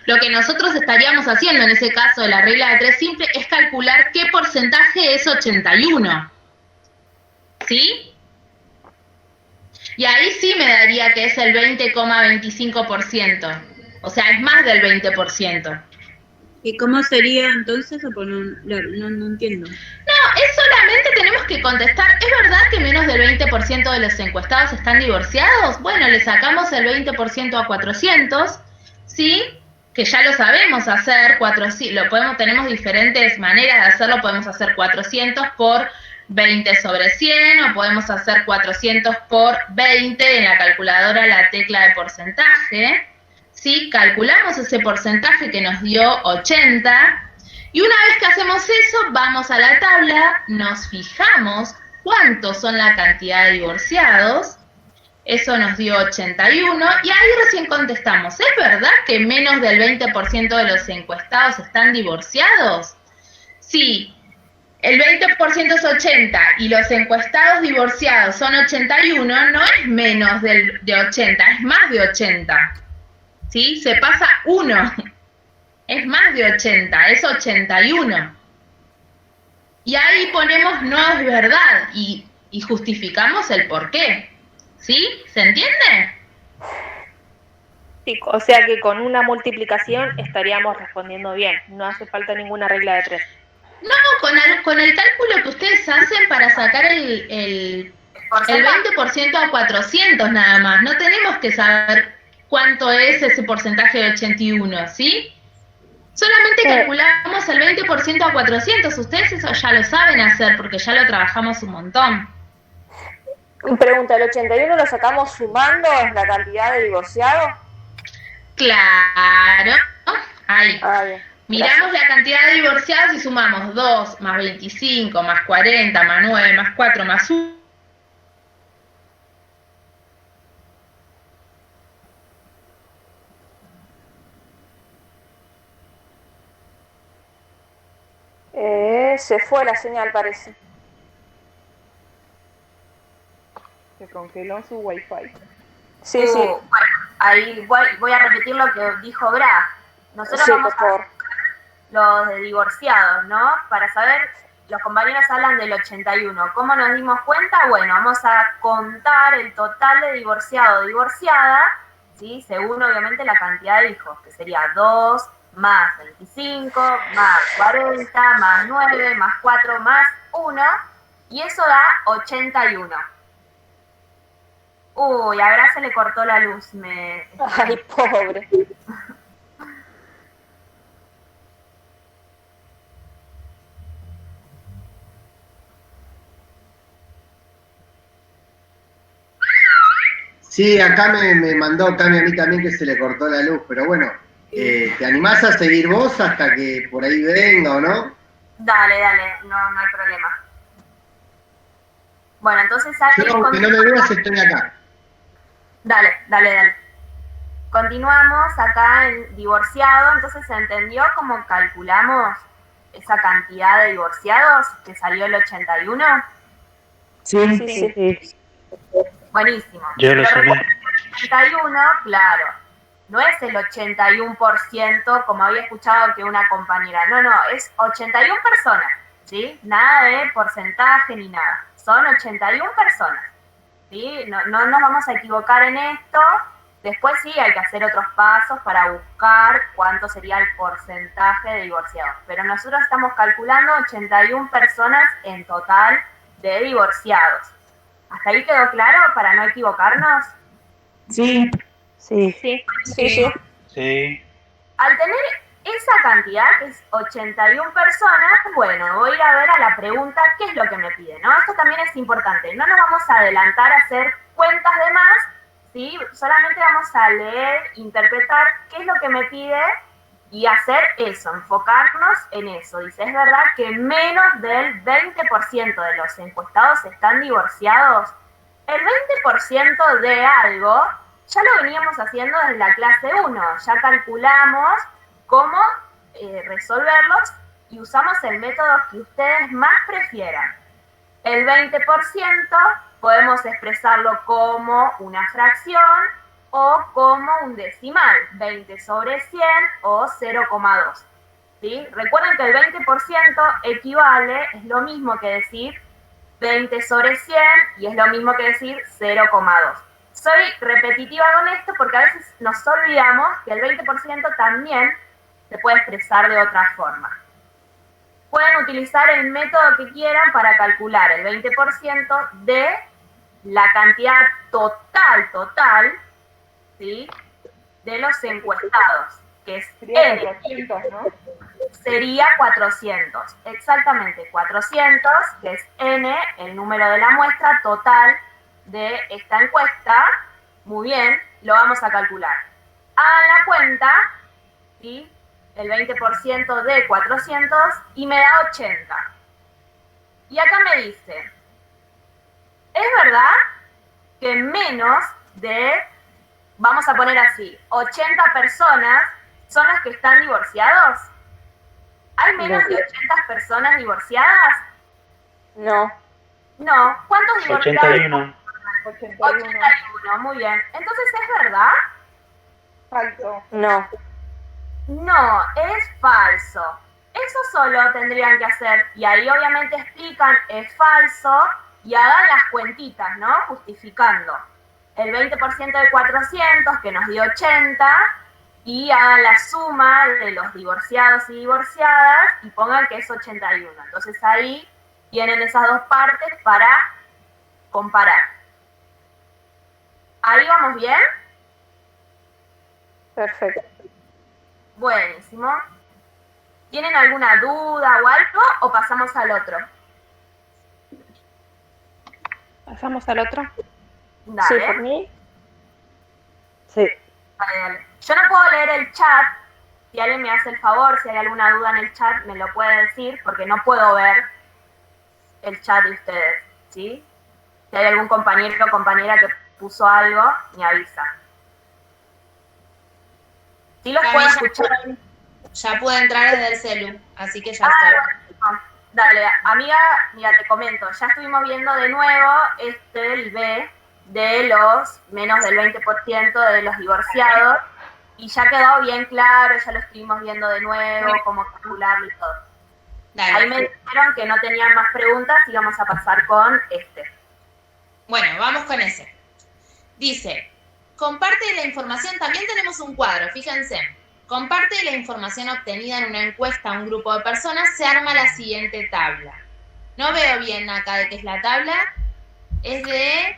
Lo que nosotros estaríamos haciendo en ese caso de la regla de 3 simple es calcular qué porcentaje es 81. ¿Sí? Y ahí sí me daría que es el 20,25%. O sea, es más del 20%. ¿Y cómo sería entonces? No entiendo. No, es solamente tenemos que contestar, ¿es verdad que menos del 20% de los encuestados están divorciados? Bueno, le sacamos el 20% a 400, ¿sí? Que ya lo sabemos hacer, tenemos diferentes maneras de hacerlo, podemos hacer 400 por 20 sobre 100, o podemos hacer 400 por 20 en la calculadora la tecla de porcentaje, ¿sí? Calculamos ese porcentaje que nos dio 80, y una vez que hacemos eso, vamos a la tabla, nos fijamos cuántos son la cantidad de divorciados, eso nos dio 81, y ahí recién contestamos, ¿es verdad que menos del 20% de los encuestados están divorciados? Sí, el 20% es 80 y los encuestados divorciados son 81, no es menos de 80, es más de 80. ¿Sí? Se pasa 1, es más de 80, es 81. Y ahí ponemos no es verdad y justificamos el por qué. ¿Sí? ¿Se entiende? Sí, o sea que con una multiplicación estaríamos respondiendo bien, no hace falta ninguna regla de 3. No, con el cálculo que ustedes hacen para sacar el 20% a 400 nada más, no tenemos que saber cuánto es ese porcentaje de 81, ¿sí? Solamente calculamos el 20% a 400. Ustedes eso ya lo saben hacer porque ya lo trabajamos un montón. Pregunta, ¿el 81 lo sacamos sumando la cantidad de divorciados? Claro. Ahí. Bien. Miramos la cantidad de divorciados y sumamos 2 más 25 más 40 más 9 más 4 más 1. Se fue la señal, parece. Se congeló su wifi. Sí, sí. Bueno, ahí voy a repetir lo que dijo Graf. Nosotros Sí, vamos por favor. a los de divorciados, ¿no? Para saber, los compañeros hablan del 81. ¿Cómo nos dimos cuenta? Bueno, vamos a contar el total de divorciado o divorciada, ¿sí? Según obviamente la cantidad de hijos, que sería 2 más 25, más 40, más 9, más 4, más 1, y eso da 81. Uy, a Gra se le cortó la luz. Ay, pobre. Sí, acá me mandó Cami a mí también que se le cortó la luz, pero bueno, ¿te animás a seguir vos hasta que por ahí venga o no? Dale, no hay problema. Bueno, entonces ahí... Yo, aunque no me veas, estoy acá. Dale. Continuamos acá en divorciado, entonces se entendió cómo calculamos esa cantidad de divorciados que salió el 81. Sí. Buenísimo. Yo lo sabía. 81, claro, no es el 81% como había escuchado que una compañera, no, es 81 personas, ¿sí? Nada de porcentaje ni nada, son 81 personas, ¿sí? No nos vamos a equivocar en esto, después sí hay que hacer otros pasos para buscar cuánto sería el porcentaje de divorciados, pero nosotros estamos calculando 81 personas en total de divorciados. ¿Hasta ahí quedó claro para no equivocarnos? Sí. Al tener esa cantidad, que es 81 personas, bueno, voy a ir a ver a la pregunta, ¿qué es lo que me pide? ¿No? Esto también es importante. No nos vamos a adelantar a hacer cuentas de más, ¿sí? Solamente vamos a leer, interpretar qué es lo que me pide y hacer eso, enfocarnos en eso. Dice, es verdad que menos del 20% de los encuestados están divorciados. El 20% de algo ya lo veníamos haciendo desde la clase 1. Ya calculamos cómo resolverlos y usamos el método que ustedes más prefieran. El 20% podemos expresarlo como una fracción o como un decimal, 20 sobre 100 o 0,2. ¿Sí? Recuerden que el 20% equivale, es lo mismo que decir 20 sobre 100 y es lo mismo que decir 0,2. Soy repetitiva con esto porque a veces nos olvidamos que el 20% también se puede expresar de otra forma. Pueden utilizar el método que quieran para calcular el 20% de la cantidad total, ¿sí? De los encuestados, que es Sería 400, ¿no? Sería 400, exactamente 400, que es N, el número de la muestra total de esta encuesta. Muy bien, lo vamos a calcular. Hagan la cuenta, ¿sí? El 20% de 400 y me da 80. Y acá me dice, ¿es verdad que menos de, vamos a poner así, 80 personas son las que están divorciados? ¿Hay menos de 80 personas divorciadas? No. ¿Cuántos divorciados? 81. 81, muy bien. Entonces, ¿es verdad? Falso. No, es falso. Eso solo tendrían que hacer, y ahí obviamente explican, es falso, y hagan las cuentitas, ¿no? Justificando. El 20% de 400, que nos dio 80, y hagan la suma de los divorciados y divorciadas, y pongan que es 81. Entonces ahí tienen esas dos partes para comparar. ¿Ahí vamos bien? Perfecto. Buenísimo. ¿Tienen alguna duda o algo o pasamos al otro? ¿Pasamos al otro? Dale. Sí, por mí. Sí. Dale. Yo no puedo leer el chat. Si alguien me hace el favor, si hay alguna duda en el chat, me lo puede decir, porque no puedo ver el chat de ustedes, ¿sí? Si hay algún compañero o compañera que puso algo, me avisa. Sí los puedo escuchar. Ya puedo entrar desde el celu, así que ya estoy. Bueno, dale, amiga, mira, te comento, ya estuvimos viendo de nuevo el B de los menos del 20% de los divorciados, y ya quedó bien claro, ya lo estuvimos viendo de nuevo, cómo calcularlo y todo. Dale. Ahí me dijeron que no tenían más preguntas y vamos a pasar con este. Bueno, vamos con ese. Dice, comparte la información, también tenemos un cuadro, fíjense. Comparte la información obtenida en una encuesta a un grupo de personas, se arma la siguiente tabla. No veo bien acá de qué es la tabla. Es de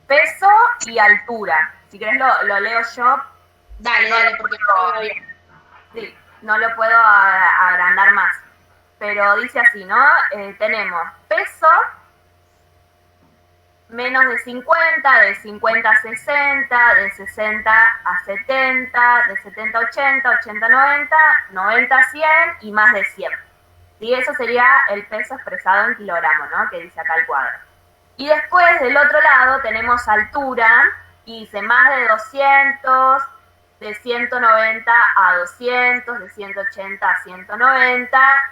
peso y altura. Si querés lo leo yo. Dale, dale, porque no lo veo bien. Sí, no lo puedo agrandar más. Pero dice así, ¿no? Tenemos peso, menos de 50, de 50 a 60, de 60 a 70, de 70 a 80, 80 a 90, 90 a 100 y más de 100. ¿Sí? Eso sería el peso expresado en kilogramos, ¿no? Que dice acá el cuadro. Y después, del otro lado, tenemos altura, y dice más de 200, de 190 a 200, de 180 a 190,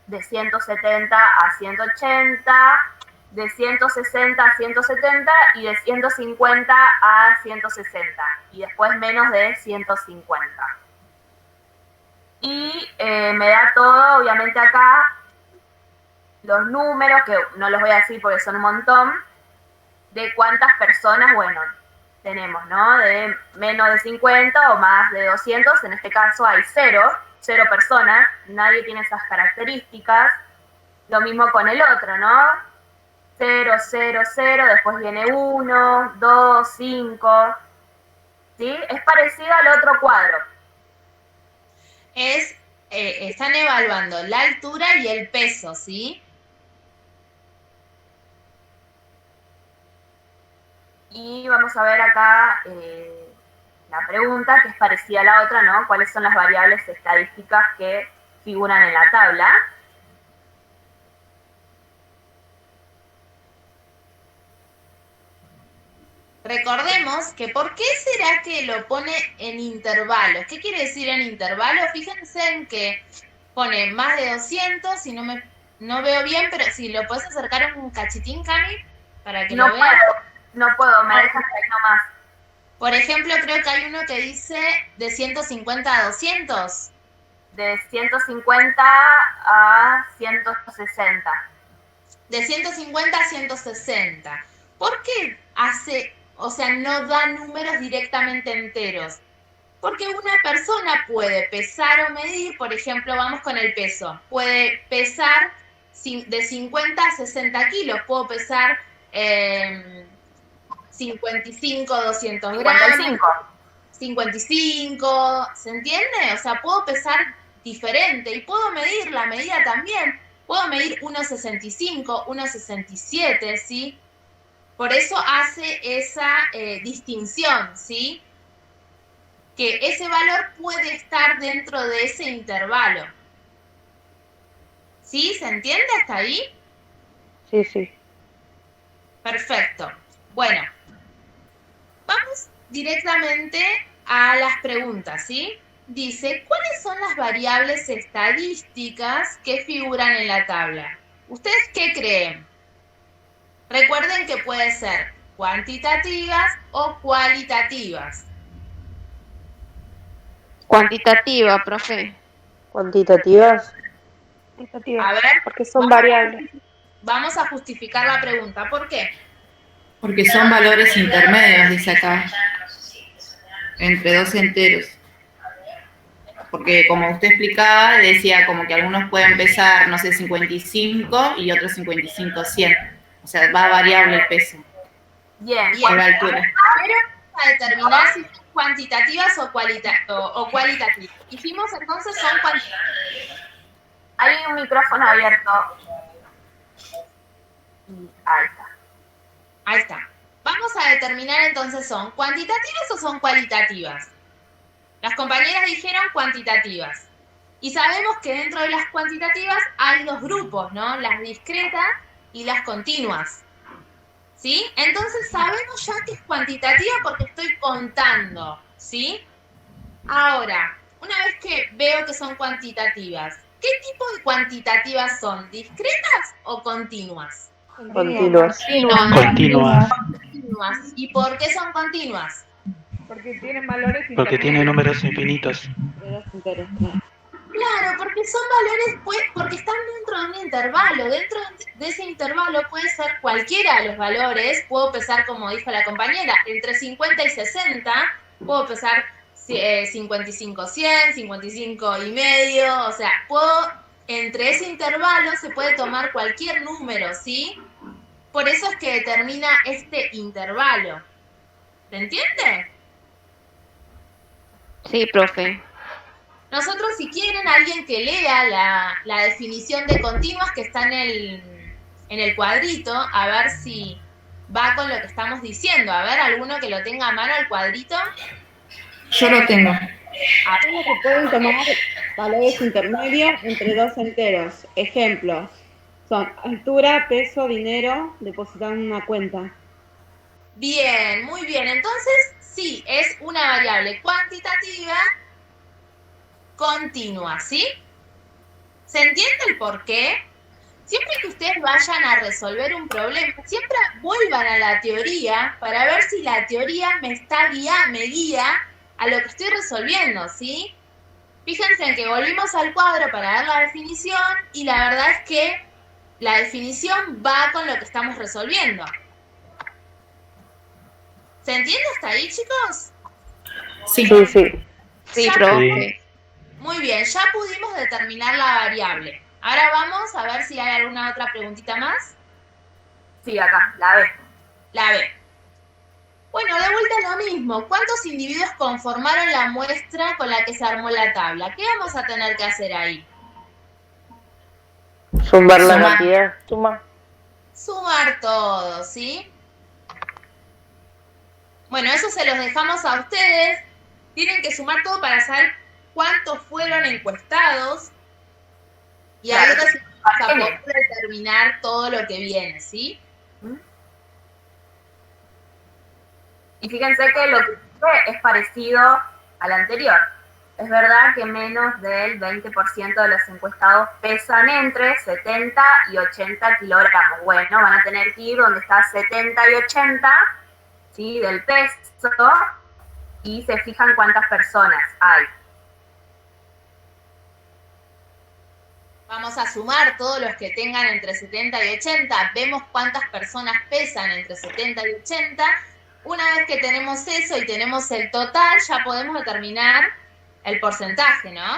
de 170 a 180, de 160 a 170 y de 150 a 160. Y después menos de 150. Y me da todo, obviamente acá, los números, que no los voy a decir porque son un montón, de cuántas personas, bueno, tenemos, ¿no? De menos de 50 o más de 200, en este caso hay 0 personas, nadie tiene esas características. Lo mismo con el otro, ¿no? 0, 0, 0, después viene 1, 2, 5, ¿sí? Es parecido al otro cuadro. Están evaluando la altura y el peso, ¿sí? Y vamos a ver acá la pregunta, que es parecida a la otra, ¿no? ¿Cuáles son las variables estadísticas que figuran en la tabla? Recordemos que ¿por qué será que lo pone en intervalos? ¿Qué quiere decir en intervalos? Fíjense en que pone más de 200, y no veo bien, pero si lo puedes acercar un cachitín, Cami, para que lo vean. No puedo, me dejas ahí nomás. Por ejemplo, creo que hay uno que dice de 150 a 200. De 150 a 160. De 150 a 160. ¿Por qué no da números directamente enteros? Porque una persona puede pesar o medir, por ejemplo, vamos con el peso, puede pesar de 50 a 60 kilos, puedo pesar 55, 200 gramos, 55, ¿se entiende? O sea, puedo pesar diferente y puedo medir la medida también. Puedo medir 1,65, 1,67, ¿sí? Por eso hace esa distinción, ¿sí? Que ese valor puede estar dentro de ese intervalo. ¿Sí? ¿Se entiende hasta ahí? Sí, sí. Perfecto. Bueno, vamos directamente a las preguntas, ¿sí? Dice, ¿cuáles son las variables estadísticas que figuran en la tabla? ¿Ustedes qué creen? Recuerden que puede ser cuantitativas o cualitativas. Cuantitativa, profe. ¿Cuantitativas? A ver, porque son variables. Vamos a justificar la pregunta. ¿Por qué? Porque son valores intermedios, dice acá, entre dos enteros. Porque como usted explicaba, decía como que algunos pueden pesar, no sé, 55 y otros 55, 100. O sea, va variable el peso. Bien. Por la altura. Pero vamos a determinar si son cuantitativas o cualitativas. Dijimos entonces son cuantitativas. Hay un micrófono abierto. Y ahí está. Ahí está. Vamos a determinar entonces, ¿son cuantitativas o son cualitativas? Las compañeras dijeron cuantitativas. Y sabemos que dentro de las cuantitativas hay dos grupos, ¿no? Las discretas y las continuas. ¿Sí? Entonces sabemos ya que es cuantitativa porque estoy contando, ¿sí? Ahora, una vez que veo que son cuantitativas, ¿qué tipo de cuantitativas son? ¿Discretas o continuas? Continuas. Continuas. Continuas. ¿Y por qué son continuas? Porque tienen valores Porque tiene intermedios. números infinitos. Claro, porque son valores, pues, porque están dentro de un intervalo. Dentro de ese intervalo puede ser cualquiera de los valores. Puedo pesar, como dijo la compañera, entre 50 y 60. Puedo pesar 55, 100, 55 y medio. O sea, entre ese intervalo se puede tomar cualquier número, ¿sí? Por eso es que determina este intervalo. ¿Se entiende? Sí, profe. Nosotros, si quieren, alguien que lea la definición de continuas que está en el cuadrito, a ver si va con lo que estamos diciendo. A ver, alguno que lo tenga a mano el cuadrito. Yo lo tengo. Son los que pueden tomar valores intermedios entre dos enteros. Ejemplos son altura, peso, dinero, depositado en una cuenta. Bien, muy bien. Entonces, sí, es una variable cuantitativa continua, ¿sí? ¿Se entiende el por qué? Siempre que ustedes vayan a resolver un problema, siempre vuelvan a la teoría para ver si la teoría me guía a lo que estoy resolviendo, ¿sí? Fíjense en que volvimos al cuadro para ver la definición y la verdad es que la definición va con lo que estamos resolviendo. ¿Se entiende hasta ahí, chicos? Sí. Sí, Ya profe. Muy bien, ya pudimos determinar la variable. Ahora vamos a ver si hay alguna otra preguntita más. Sí, acá, la B. La B. Bueno, de vuelta lo mismo. ¿Cuántos individuos conformaron la muestra con la que se armó la tabla? ¿Qué vamos a tener que hacer ahí? Sumar la cantidad. Sumar todo, ¿sí? Bueno, eso se los dejamos a ustedes. Tienen que sumar todo para saber cuántos fueron encuestados. Y ahí recién vamos a poder determinar todo lo que viene, ¿sí? Y fíjense que lo que dice es parecido al anterior. Es verdad que menos del 20% de los encuestados pesan entre 70 y 80 kilogramos. Bueno, van a tener que ir donde está 70 y 80, ¿sí? Del peso, y se fijan cuántas personas hay. Vamos a sumar todos los que tengan entre 70 y 80. Vemos cuántas personas pesan entre 70 y 80. Una vez que tenemos eso y tenemos el total, ya podemos determinar el porcentaje, ¿no?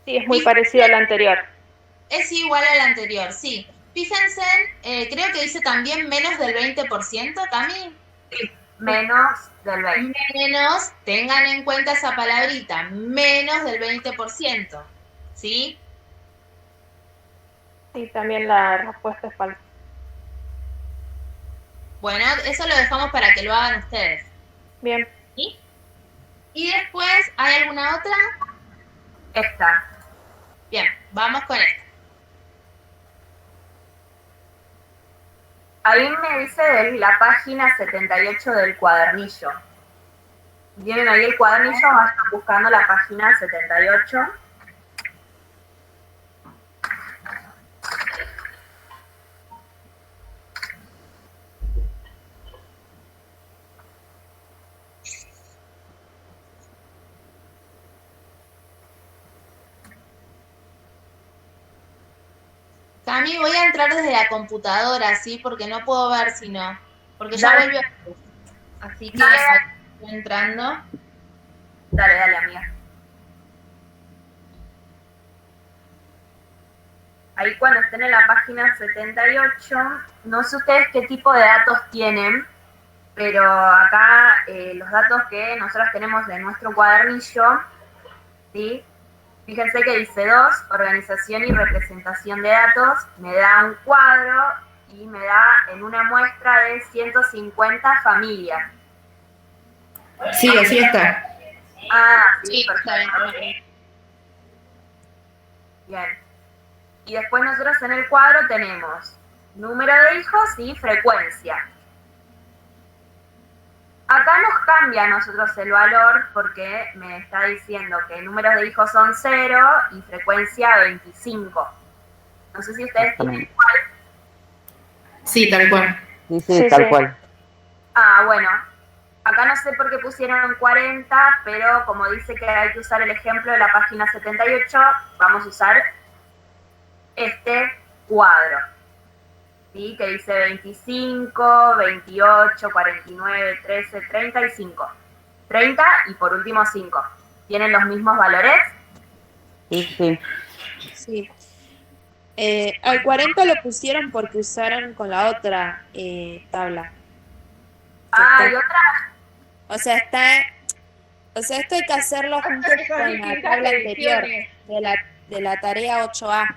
Sí, es muy parecido al anterior. Es igual al anterior, sí. Fíjense, creo que dice también menos del 20%, Cami. Sí, menos del 20%. Menos, tengan en cuenta esa palabrita, menos del 20%, ¿sí? Sí, también la respuesta es falsa. Bueno, eso lo dejamos para que lo hagan ustedes. Bien. ¿Sí? Y después, ¿hay alguna otra? Esta. Bien, vamos con esta. Ahí me dice de la página 78 del cuadernillo. ¿Tienen ahí el cuadernillo? Van buscando la página 78. Cami, voy a entrar desde la computadora, ¿sí? Porque no puedo ver si no. Porque ya Dale. volvió. Así que Dale. estoy entrando. Dale, amiga. Ahí cuando estén en la página 78, no sé ustedes qué tipo de datos tienen, pero acá los datos que nosotros tenemos de nuestro cuadernillo, ¿sí? Fíjense que dice 2, organización y representación de datos, me da un cuadro y me da en una muestra de 150 familias. Sí, así está. Ah, sí, Sí, está perfecto. bien. Bien. Y después nosotros en el cuadro tenemos número de hijos y frecuencia. Acá nos cambia a nosotros el valor porque me está diciendo que números de hijos son 0 y frecuencia 25. No sé si ustedes tienen igual. Sí, tal cual. Sí, tal cual. Ah, bueno. Acá no sé por qué pusieron 40, pero como dice que hay que usar el ejemplo de la página 78, vamos a usar este cuadro. ¿Sí? Que dice 25, 28, 49, 13, 35. 30 y por último 5. ¿Tienen los mismos valores? Sí. Sí. Al 40 lo pusieron porque usaron con la otra tabla. Ah, y otra. O sea, esto hay que hacerlo junto con la tabla anterior de la tarea 8A.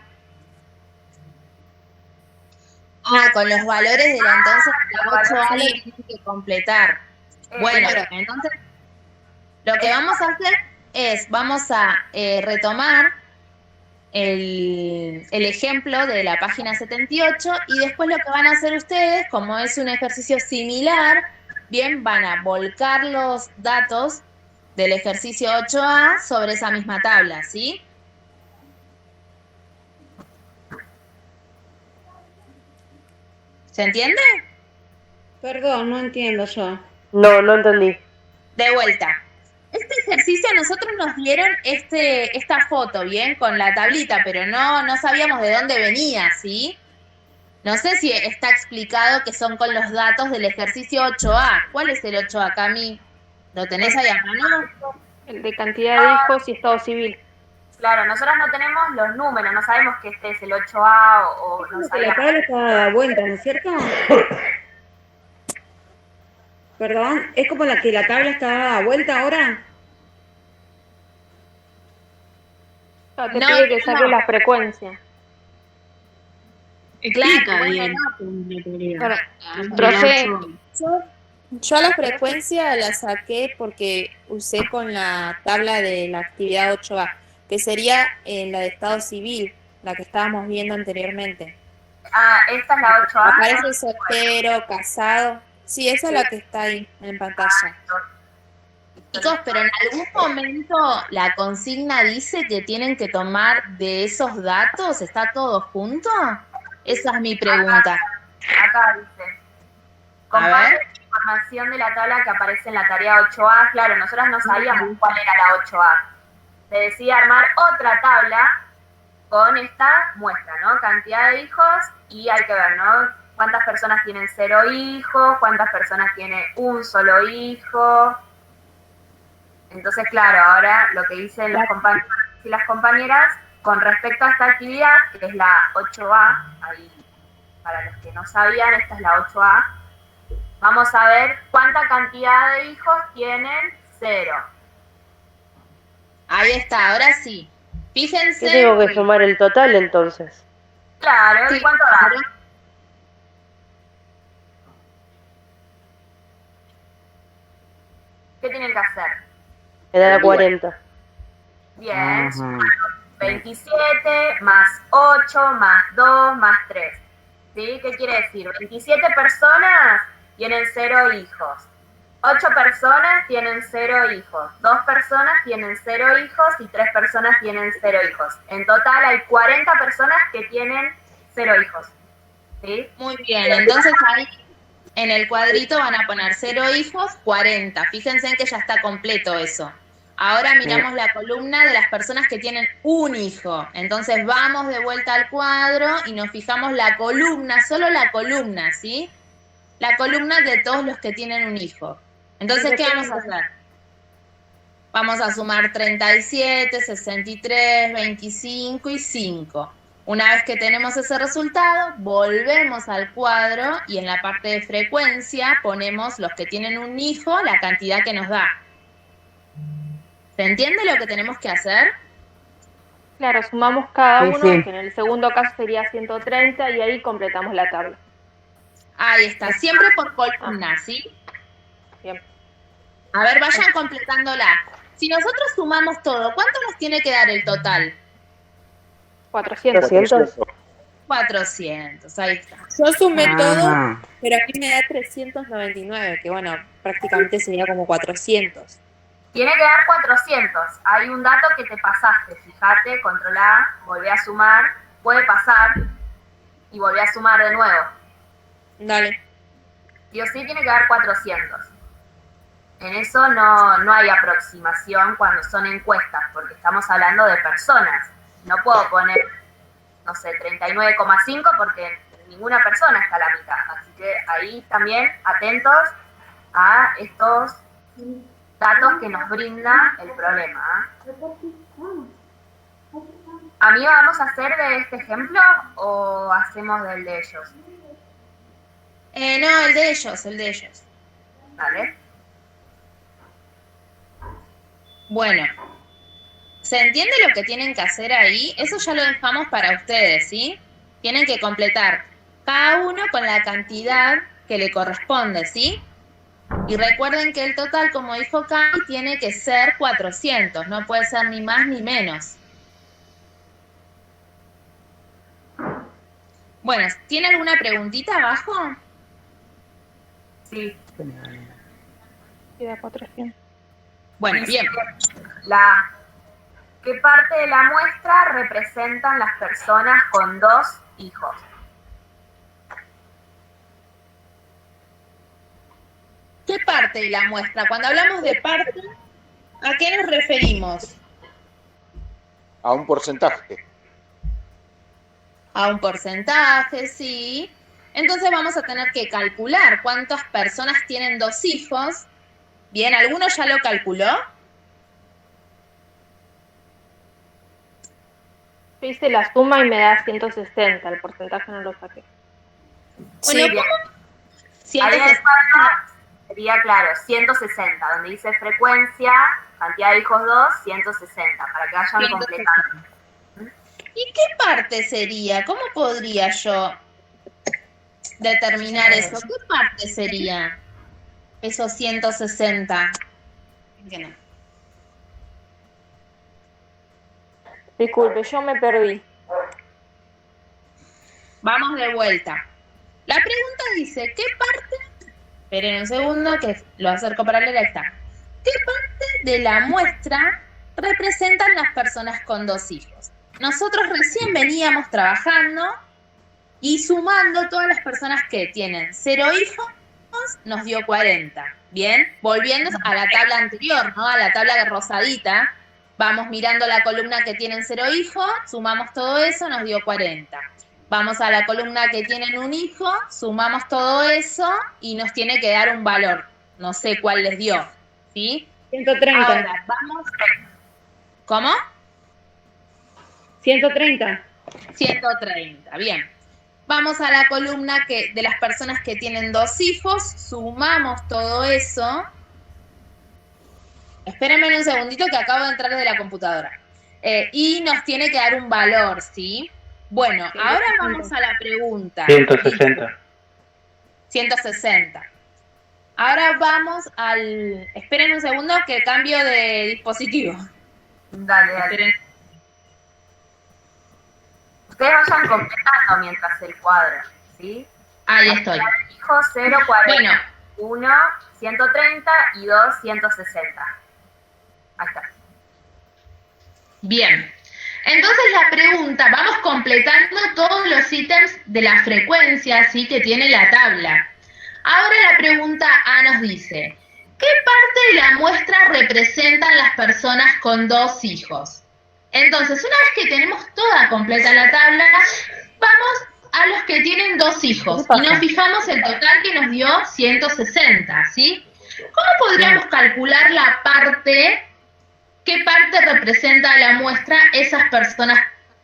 Con los valores de la entonces la 8A lo tienen que completar. Bueno, entonces lo que vamos a hacer es, vamos a retomar el ejemplo de la página 78 y después lo que van a hacer ustedes, como es un ejercicio similar, bien, van a volcar los datos del ejercicio 8A sobre esa misma tabla, ¿sí? ¿Se entiende? Perdón, no entiendo yo. No entendí. De vuelta. Este ejercicio a nosotros nos dieron esta foto, ¿bien? Con la tablita, pero no sabíamos de dónde venía, ¿sí? No sé si está explicado que son con los datos del ejercicio 8A. ¿Cuál es el 8A, Cami? ¿Lo tenés ahí a mano? El de cantidad de hijos y estado civil. Claro, nosotros no tenemos los números, no sabemos que este es el 8A o no La sabemos. tabla está dada vuelta, ¿no es cierto? Perdón, ¿es como la que la tabla está dada vuelta ahora? No, te pide que saques la frecuencia. Explica Claro, bien. Pero, profe, yo la frecuencia la saqué porque usé con la tabla de la actividad 8A, que sería la de estado civil, la que estábamos viendo anteriormente. Ah, esta es la 8A. Aparece soltero, casado. Sí, esa es la que está ahí en pantalla. Chicos, pero en algún momento la consigna dice que tienen que tomar de esos datos, ¿está todo junto? Esa es mi pregunta. Acá dice. Compare la información de la tabla que aparece en la tarea 8A. Claro, nosotros no sabíamos cuál era la 8A. Se decide armar otra tabla con esta muestra, ¿no? Cantidad de hijos y hay que ver, ¿no? Cuántas personas tienen 0 hijos, cuántas personas tienen un solo hijo. Entonces, claro, ahora lo que dicen los compañeros y las compañeras con respecto a esta actividad, que es la 8A, ahí, para los que no sabían, esta es la 8A, vamos a ver cuánta cantidad de hijos tienen 0. Ahí está, ahora sí. Fíjense. ¿Qué tengo que sumar el total entonces? Claro, ¿y cuánto da? ¿Qué tienen que hacer? Me da 40. Bien, Ajá. 27 más 8 más 2 más 3. ¿Sí? ¿Qué quiere decir? 27 personas tienen 0 hijos. 8 personas tienen 0 hijos. 2 personas tienen 0 hijos y 3 personas tienen 0 hijos. En total hay 40 personas que tienen 0 hijos. ¿Sí? Muy bien, entonces ahí en el cuadrito van a poner 0 hijos, 40. Fíjense en que ya está completo eso. Ahora miramos la columna de las personas que tienen un hijo. Entonces vamos de vuelta al cuadro y nos fijamos la columna, solo la columna, ¿sí? La columna de todos los que tienen un hijo. Entonces, ¿qué vamos a hacer? Vamos a sumar 37, 63, 25 y 5. Una vez que tenemos ese resultado, volvemos al cuadro y en la parte de frecuencia ponemos los que tienen un hijo, la cantidad que nos da. ¿Se entiende lo que tenemos que hacer? Claro, sumamos cada Sí, uno, sí. que en el segundo caso sería 130 y ahí completamos la tabla. Ahí está, siempre por columna, ¿sí? Bien. A ver, vayan completándola. Si nosotros sumamos todo, ¿cuánto nos tiene que dar el total? 400. 400, ahí está. Yo sumé Ah. todo, pero aquí me da 399, que bueno, prácticamente sería como 400. Tiene que dar 400. Hay un dato que te pasaste. Fíjate, controlá, volvé a sumar. Puede pasar y volvé a sumar de nuevo. Dale. Sí o sí tiene que dar 400. En eso no hay aproximación cuando son encuestas, porque estamos hablando de personas. No puedo poner, no sé, 39,5 porque ninguna persona está a la mitad. Así que ahí también atentos a estos datos que nos brinda el problema. Amigo, ¿vamos a hacer de este ejemplo o hacemos del de ellos? No, el de ellos. Vale. Bueno, ¿se entiende lo que tienen que hacer ahí? Eso ya lo dejamos para ustedes, ¿sí? Tienen que completar cada uno con la cantidad que le corresponde, ¿sí? Y recuerden que el total, como dijo Cami, tiene que ser 400, no puede ser ni más ni menos. Bueno, ¿tiene alguna preguntita abajo? Sí. Queda 400. Bueno, bien. ¿Qué parte de la muestra representan las personas con 2 hijos? ¿Qué parte de la muestra? Cuando hablamos de parte, ¿a qué nos referimos? A un porcentaje. A un porcentaje, sí. Entonces vamos a tener que calcular cuántas personas tienen 2 hijos. Bien, ¿alguno ya lo calculó? Yo hice la suma y me da 160, el porcentaje no lo saqué. Sí, Bueno, ¿cómo? ahí en el cuadro sería, claro, 160, donde dice frecuencia, cantidad de hijos 2, 160, para que vayan 160. completando. ¿Y qué parte sería? ¿Cómo podría yo determinar eso? ¿Qué parte sería esos 160? ¿Qué no? Disculpe, yo me perdí. Vamos de vuelta. La pregunta dice, ¿qué parte? Esperen un segundo que lo acerco para leer. Ahí está. ¿Qué parte de la muestra representan las personas con 2 hijos? Nosotros recién veníamos trabajando y sumando todas las personas que tienen 0 hijos, nos dio 40. Bien, volviendo a la tabla anterior, ¿no? A la tabla rosadita, vamos mirando la columna que tienen 0 hijos, sumamos todo eso, nos dio 40. Vamos a la columna que tienen 1 hijo, sumamos todo eso y nos tiene que dar un valor. No sé cuál les dio, ¿sí? 130. Ahora, vamos. ¿Cómo? 130. 130, bien. Vamos a la columna de las personas que tienen 2 hijos, sumamos todo eso. Espérenme un segundito que acabo de entrar de la computadora. Y nos tiene que dar un valor, ¿sí? Bueno, ahora vamos a la pregunta. 160. 160. Ahora vamos al... Esperen un segundo que cambio de dispositivo. Dale. Esperen. Ustedes vayan completando mientras el cuadro, ¿sí? Ahí estoy. Hijo 0, 40, Bueno. 1, 130 y 2, 160. Ahí está. Bien. Entonces la pregunta, vamos completando todos los ítems de la frecuencia, ¿sí? Que tiene la tabla. Ahora la pregunta A nos dice, ¿qué parte de la muestra representan las personas con 2 hijos? Entonces, una vez que tenemos toda completa la tabla, vamos a los que tienen 2 hijos y nos fijamos el total que nos dio 160, ¿sí? ¿Cómo podríamos calcular la parte, qué parte representa la muestra esas personas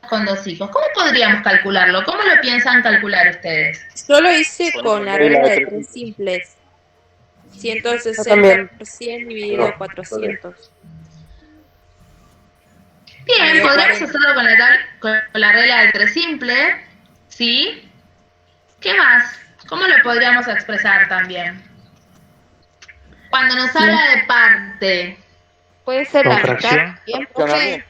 con 2 hijos? ¿Cómo podríamos calcularlo? ¿Cómo lo piensan calcular ustedes? Yo lo hice con la regla de 3 simples. 160 por 100 dividido 400. Bien, podríamos hacerlo con la regla del 3 simple, ¿sí? ¿Qué más? ¿Cómo lo podríamos expresar también? Cuando nos habla de parte. Puede ser Con la mitad. fracción. Bien, profe.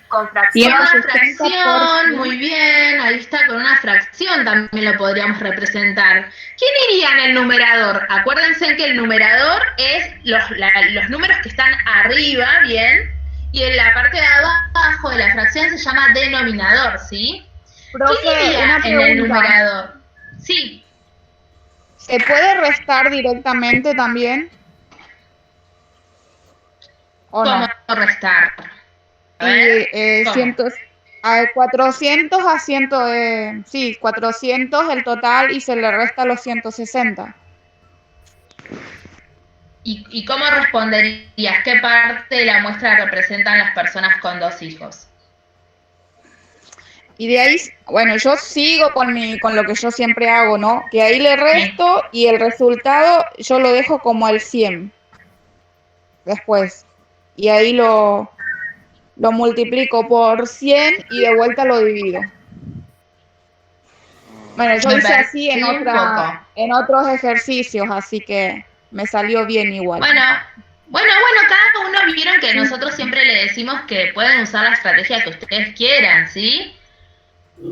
Con fracción. Con una fracción, muy bien, ahí está, con una fracción también lo podríamos representar. ¿Quién iría en el numerador? Acuérdense que el numerador es los números que están arriba, ¿bien? Y en la parte de abajo de la fracción se llama denominador, ¿sí? Profe, ¿Quién iría una en el pregunta. numerador? Sí. ¿Se puede restar directamente también? ¿O no? ¿Cómo restar? A Y, ver, ¿cómo? 400 a 100, sí, 400 el total y se le resta los 160. ¿Y cómo responderías? ¿Qué parte de la muestra representan las personas con 2 hijos? Y de ahí, bueno, yo sigo con lo que yo siempre hago, ¿no? Que ahí le resto y el resultado yo lo dejo como al 100 después. Y ahí lo multiplico por 100 y de vuelta lo divido. Bueno, yo Me hice parece así en un poco. otros ejercicios, así que me salió bien igual. Bueno, cada uno vieron que nosotros siempre le decimos que pueden usar la estrategia que ustedes quieran, ¿sí?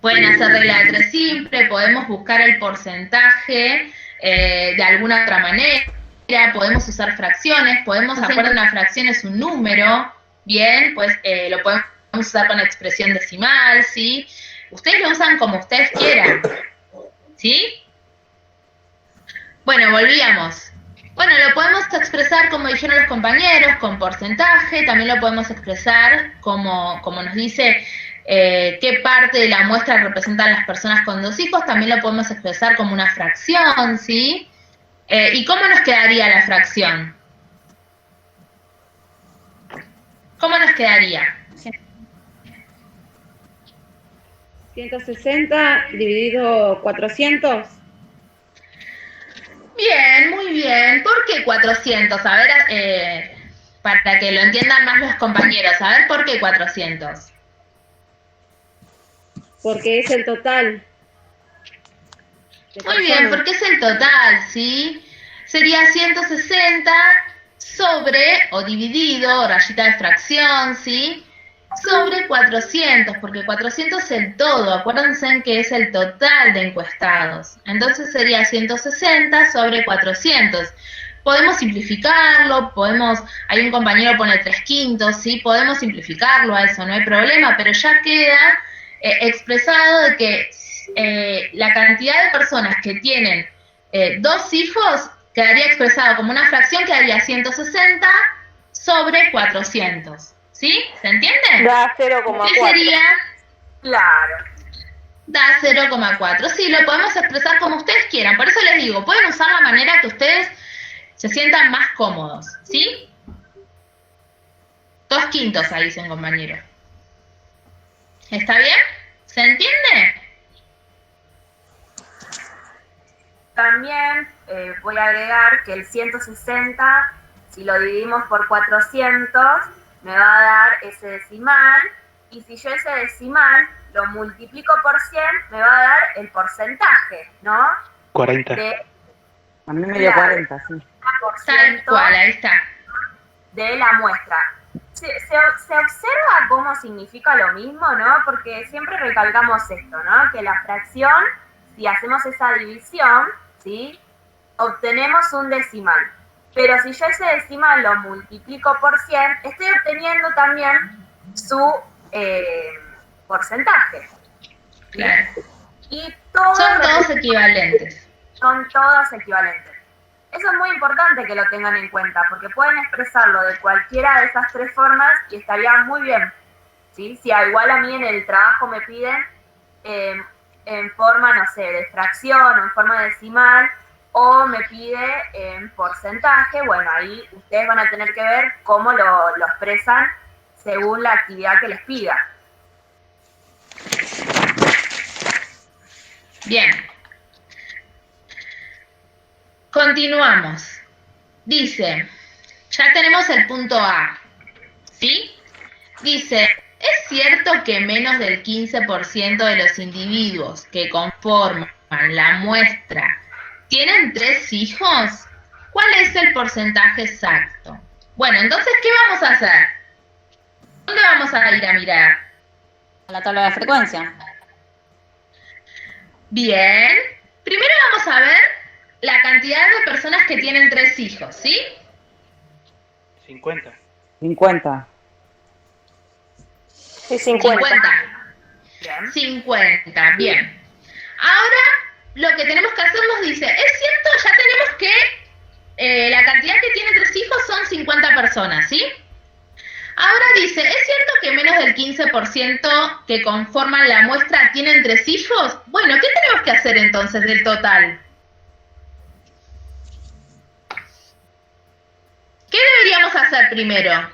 Pueden hacer regla de 3 simple, podemos buscar el porcentaje de alguna otra manera, podemos usar fracciones, podemos hacer que una fracción es un número, bien, pues lo podemos usar con expresión decimal, ¿sí? Ustedes lo usan como ustedes quieran, ¿sí? Bueno, volvíamos. Bueno, lo podemos expresar, como dijeron los compañeros, con porcentaje, también lo podemos expresar como nos dice qué parte de la muestra representan las personas con 2 hijos, también lo podemos expresar como una fracción, ¿sí? ¿Y cómo nos quedaría la fracción? ¿Cómo nos quedaría? 160 dividido 400. Bien, muy bien. ¿Por qué 400? A ver, para que lo entiendan más los compañeros, a ver, ¿por qué 400? Porque es el total. Muy bien, porque es el total, ¿sí? Sería 160 sobre, o dividido, rayita de fracción, ¿sí? Sobre 400, porque 400 es el todo, acuérdense que es el total de encuestados. Entonces sería 160 sobre 400. Podemos simplificarlo, hay un compañero pone 3/5, ¿sí? Podemos simplificarlo a eso, no hay problema, pero ya queda expresado de que la cantidad de personas que tienen 2 hijos quedaría expresado como una fracción, quedaría 160 sobre 400. ¿Sí? ¿Se entiende? Da 0,4. ¿Qué sería? Claro. Da 0,4. Sí, lo podemos expresar como ustedes quieran. Por eso les digo, pueden usar la manera que ustedes se sientan más cómodos. ¿Sí? 2/5 ahí dicen, compañero. ¿Está bien? ¿Se entiende? También voy a agregar que el 160, si lo dividimos por 400, me va a dar ese decimal, y si yo ese decimal lo multiplico por 100, me va a dar el porcentaje, ¿no? 40. A mí me dio 40, sí. Tal cual, ahí está. De la muestra. Se observa cómo significa lo mismo, ¿no? Porque siempre recalcamos esto, ¿no? Que la fracción, si hacemos esa división, ¿sí? Obtenemos un decimal. Pero si yo ese decimal lo multiplico por 100, estoy obteniendo también su porcentaje. Claro. Y todos son todos equivalentes. Son todos equivalentes. Eso es muy importante que lo tengan en cuenta, porque pueden expresarlo de cualquiera de esas 3 formas y estaría muy bien, ¿sí? Si igual a mí en el trabajo me piden en forma, no sé, de fracción o en forma decimal, o me pide en porcentaje, bueno, ahí ustedes van a tener que ver cómo lo expresan según la actividad que les pida. Bien. Continuamos. Dice, ya tenemos el punto A, ¿sí? Dice, ¿es cierto que menos del 15% de los individuos que conforman la muestra tienen 3 hijos? ¿Cuál es el porcentaje exacto? Bueno, entonces, ¿qué vamos a hacer? ¿Dónde vamos a ir a mirar? A la tabla de frecuencia. Bien. Primero vamos a ver la cantidad de personas que tienen 3 hijos, ¿sí? 50. 50. Sí, 50. 50, bien. Ahora, lo que tenemos que hacer nos dice, es cierto, ya tenemos que la cantidad que tiene 3 hijos son 50 personas, ¿sí? Ahora dice, ¿es cierto que menos del 15% que conforman la muestra tienen 3 hijos? Bueno, ¿qué tenemos que hacer entonces del total? ¿Qué deberíamos hacer primero?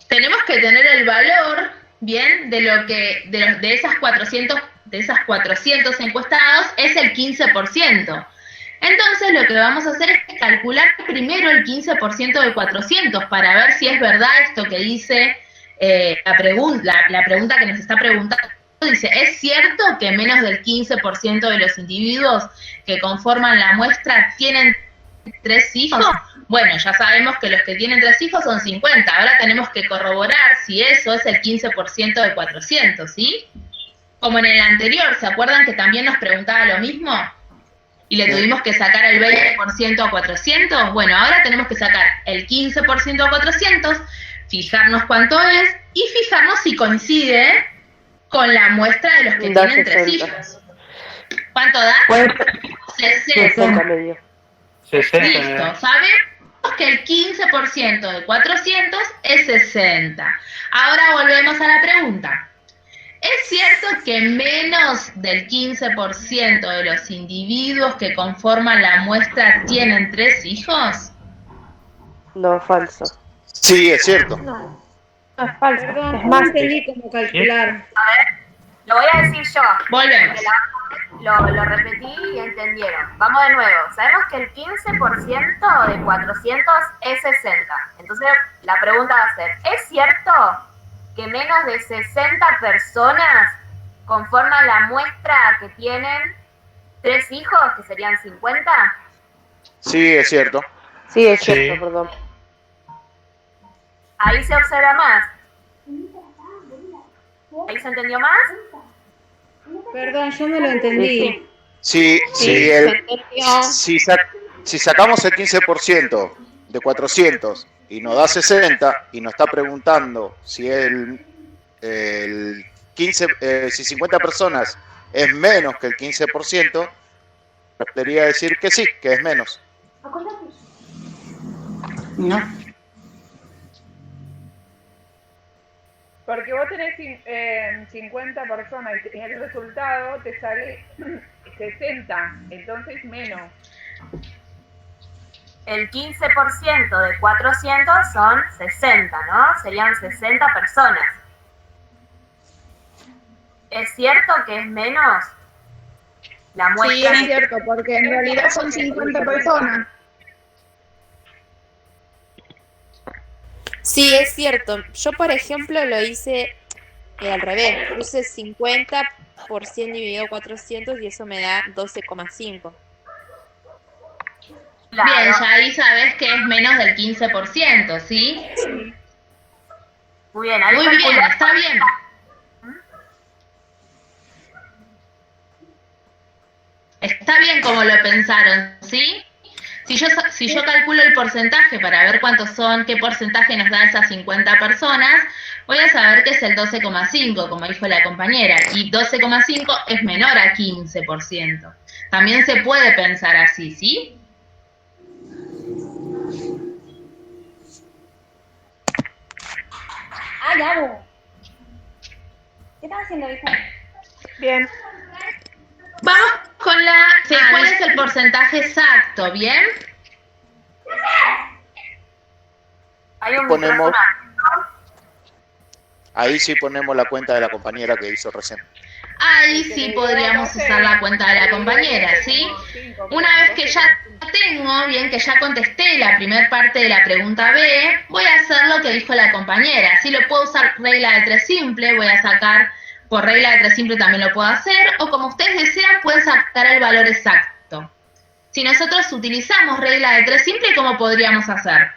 Tenemos que tener el valor, bien, de lo que de esas 400 encuestados es el 15%. Entonces lo que vamos a hacer es calcular primero el 15% de 400 para ver si es verdad esto que dice la pregunta que nos está preguntando. Dice, ¿es cierto que menos del 15% de los individuos que conforman la muestra tienen 3 hijos? Bueno, ya sabemos que los que tienen 3 hijos son 50. Ahora tenemos que corroborar si eso es el 15% de 400, ¿sí? Como en el anterior, ¿se acuerdan que también nos preguntaba lo mismo? Y le tuvimos que sacar el 20% a 400. Bueno, ahora tenemos que sacar el 15% a 400, fijarnos cuánto es y fijarnos si coincide con la muestra de los que tienen 3 hijos. ¿Cuánto da? 60. medio. Listo, sabemos que el 15% de 400 es 60. Ahora volvemos a la pregunta. ¿Es cierto que menos del 15% de los individuos que conforman la muestra tienen 3 hijos? No, falso. Sí, es cierto. No, es falso. Perdón, Es no más, entendí cómo calcular. A ver, lo voy a decir yo. Volvemos. Lo repetí y entendieron. Vamos de nuevo. Sabemos que el 15% de 400 es 60. Entonces, la pregunta va a ser, ¿es cierto que menos de 60 personas conforman la muestra que tienen 3 hijos, que serían 50? Sí, es cierto. Sí, es cierto, perdón. Ahí se observa más. ¿Ahí se entendió más? Perdón, yo no lo entendí. Si sacamos el 15% de 400 y nos da 60 y nos está preguntando si si 50 personas es menos que el 15%, debería decir que sí, que es menos. No. Porque vos tenés 50 personas y en el resultado te sale 60, entonces menos. El 15% de 400 son 60, ¿no? Serían 60 personas. ¿Es cierto que es menos la muestra? Sí, es cierto, porque en realidad son 50 personas. Sí, es cierto. Yo, por ejemplo, lo hice al revés. Puse 50% dividido 400 y eso me da 12,5. Claro. Bien, ya ahí sabes que es menos del 15%, ¿sí? Sí. Muy bien, ahí Muy bien, está bien. Está bien como lo pensaron, ¿sí? Si yo calculo el porcentaje para ver cuántos son, qué porcentaje nos da esas 50 personas, voy a saber que es el 12,5, como dijo la compañera, y 12,5 es menor a 15%. También se puede pensar así, ¿sí? Ah, Gabo. ¿Qué estás haciendo, hija? Bien. Vamos con ¿cuál es el porcentaje exacto? ¿Bien? Hay un Ahí sí ponemos la cuenta de la compañera que hizo recién. Ahí sí podríamos usar la cuenta de la compañera, ¿sí? Una vez que ya tengo, bien, que ya contesté la primera parte de la pregunta B, voy a hacer lo que dijo la compañera. Si lo puedo usar regla de 3 simple, voy a sacar por regla de 3 simple también lo puedo hacer, o como ustedes desean, pueden sacar el valor exacto. Si nosotros utilizamos regla de 3 simple, ¿cómo podríamos hacer?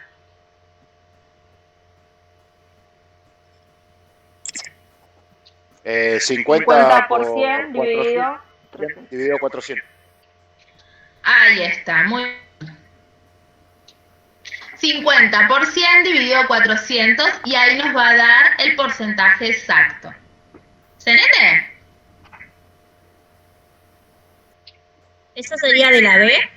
Eh, 50 por por 100 dividido 400, dividido 400. Ahí está, muy bien. 50 por 100 dividido 400 y ahí nos va a dar el porcentaje exacto. ¿Se entiende? ¿Esa sería de la B?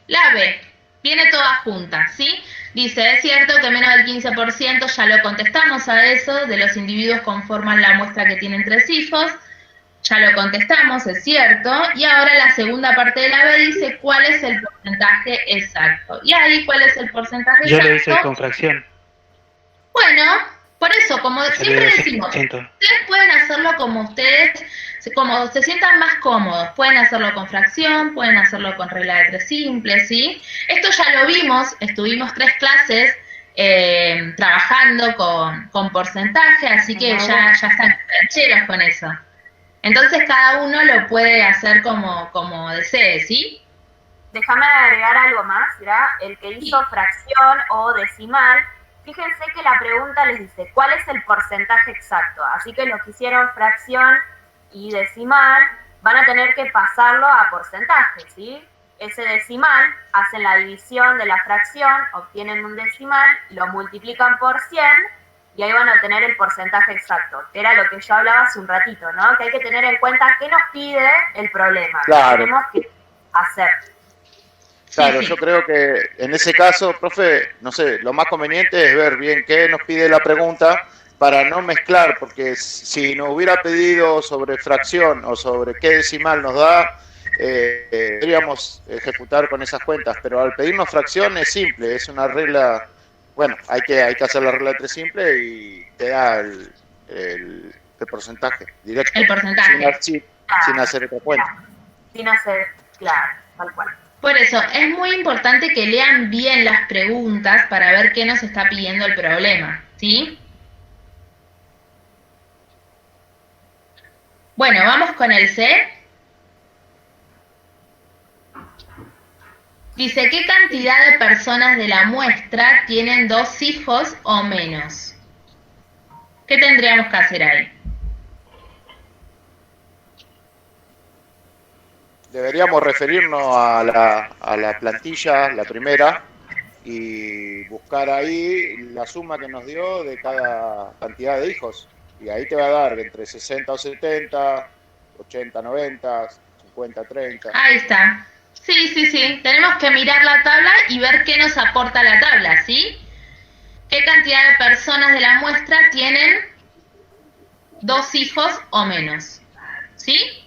La B, viene toda junta, ¿sí? Dice, es cierto que menos del 15%, ya lo contestamos a eso, de los individuos conforman la muestra que tienen 3 hijos. Ya lo contestamos, es cierto. Y ahora la segunda parte de la B dice cuál es el porcentaje exacto. Y ahí, ¿cuál es el porcentaje Yo exacto? lo hice con fracción. Bueno, por eso, como siempre decimos, 100%. ustedes pueden hacerlo como ustedes, como se sientan más cómodos. Pueden hacerlo con fracción, pueden hacerlo con regla de 3 simple, ¿sí? Esto ya lo vimos, estuvimos 3 clases trabajando con porcentaje, así que ya están cancheros con eso. Entonces cada uno lo puede hacer como desee, ¿sí? Déjame agregar algo más, ¿verdad? El que hizo fracción o decimal, fíjense que la pregunta les dice, ¿cuál es el porcentaje exacto? Así que los que hicieron fracción y decimal van a tener que pasarlo a porcentaje, ¿sí? Ese decimal, hacen la división de la fracción, obtienen un decimal, lo multiplican por 100 y ahí van a tener el porcentaje exacto, que era lo que yo hablaba hace un ratito, ¿no? Que hay que tener en cuenta qué nos pide el problema, Claro. qué tenemos que hacer. Claro, Sí. yo creo que en ese caso, profe, no sé, lo más conveniente es ver bien qué nos pide la pregunta para no mezclar, porque si nos hubiera pedido sobre fracción o sobre qué decimal nos da, podríamos ejecutar con esas cuentas, pero al pedirnos fracción es simple, es una regla, bueno, hay que hacer la regla de 3 simple y te da el porcentaje directo. El porcentaje. Sin hacer otra cuenta. Sin hacer, claro, tal cual. Por eso, es muy importante que lean bien las preguntas para ver qué nos está pidiendo el problema, ¿sí? Bueno, vamos con el C. Dice, ¿qué cantidad de personas de la muestra tienen 2 hijos o menos? ¿Qué tendríamos que hacer ahí? Deberíamos referirnos a la plantilla, la primera, y buscar ahí la suma que nos dio de cada cantidad de hijos. Y ahí te va a dar entre 60 o 70, 80, 90, 50, 30. Ahí está. Sí. Tenemos que mirar la tabla y ver qué nos aporta la tabla, ¿sí? ¿Qué cantidad de personas de la muestra tienen 2 hijos o menos? ¿Sí?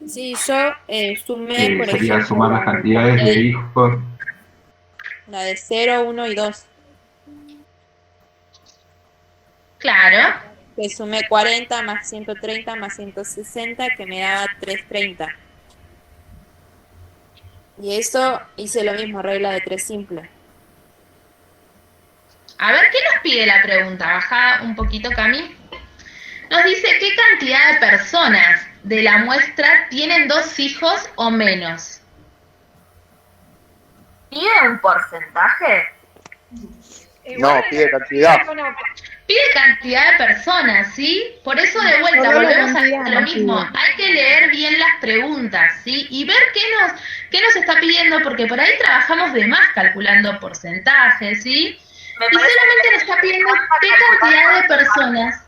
Sí, yo sumé, por Sería ejemplo, sumar las cantidades de hijos. la de 0, 1 y 2. Claro. Que sumé 40 más 130 más 160, que me daba 330. Y eso hice lo mismo, regla de 3 simple. A ver, ¿qué nos pide la pregunta? Baja un poquito, Cami. Nos dice, ¿qué cantidad de personas de la muestra tienen 2 hijos o menos? ¿Pide un porcentaje? No, pide cantidad. Pide cantidad de personas, ¿sí? Por eso de vuelta, volvemos a lo mismo. Hay que leer bien las preguntas, ¿sí? Y ver qué nos está pidiendo, porque por ahí trabajamos de más calculando porcentajes, ¿sí? Y solamente nos está pidiendo qué cantidad de personas.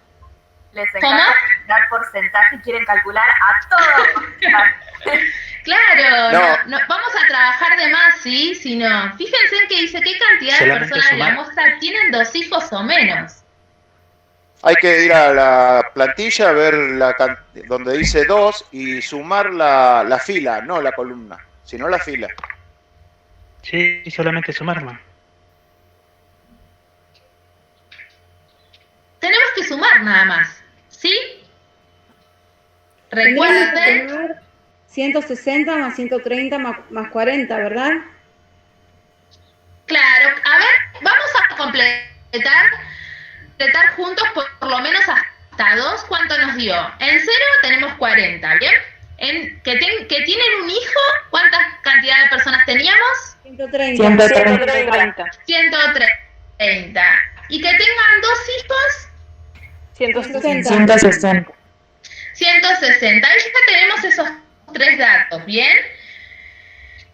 Les encanta dar porcentaje y quieren calcular a todos. Claro, no, vamos a trabajar de más, ¿sí? Si no, fíjense en que dice qué cantidad de personas de la muestra tienen 2 hijos o menos. Hay que ir a la plantilla, ver donde dice 2 y sumar la fila, no la columna, sino la fila. Sí, solamente sumar más. Tenemos que sumar nada más. ¿Sí? Recuerden. 160 más 130 más 40, ¿verdad? Claro, a ver, vamos a completar juntos por lo menos hasta 2, ¿cuánto nos dio? En 0 tenemos 40, ¿bien? Que tienen un hijo, ¿cuántas cantidad de personas teníamos? 130. 130. Y que tengan 2 hijos, 160. 160. Ahí ya tenemos esos 3 datos, ¿bien?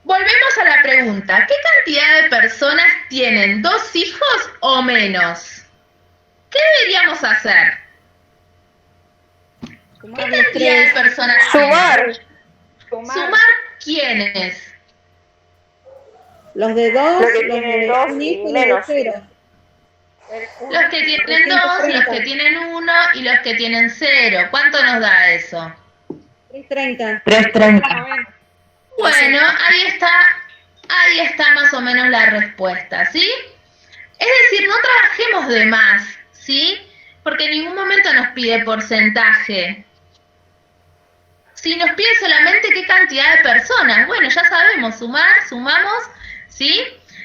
Volvemos a la pregunta, ¿qué cantidad de personas tienen 2 hijos o menos? ¿Qué deberíamos hacer? ¿Qué cantidad de personas tienen? Sumar ¿quiénes? Los de 2, Los que tienen 2 un y hijo y menos. los de 0. Los que tienen 2, los que tienen 1 y los que tienen 0. ¿Cuánto nos da eso? 330. 330. Bueno, ahí está más o menos la respuesta, ¿sí? Es decir, no trabajemos de más, ¿sí? Porque en ningún momento nos pide porcentaje. Si nos pide solamente qué cantidad de personas, bueno, ya sabemos, sumamos, ¿sí?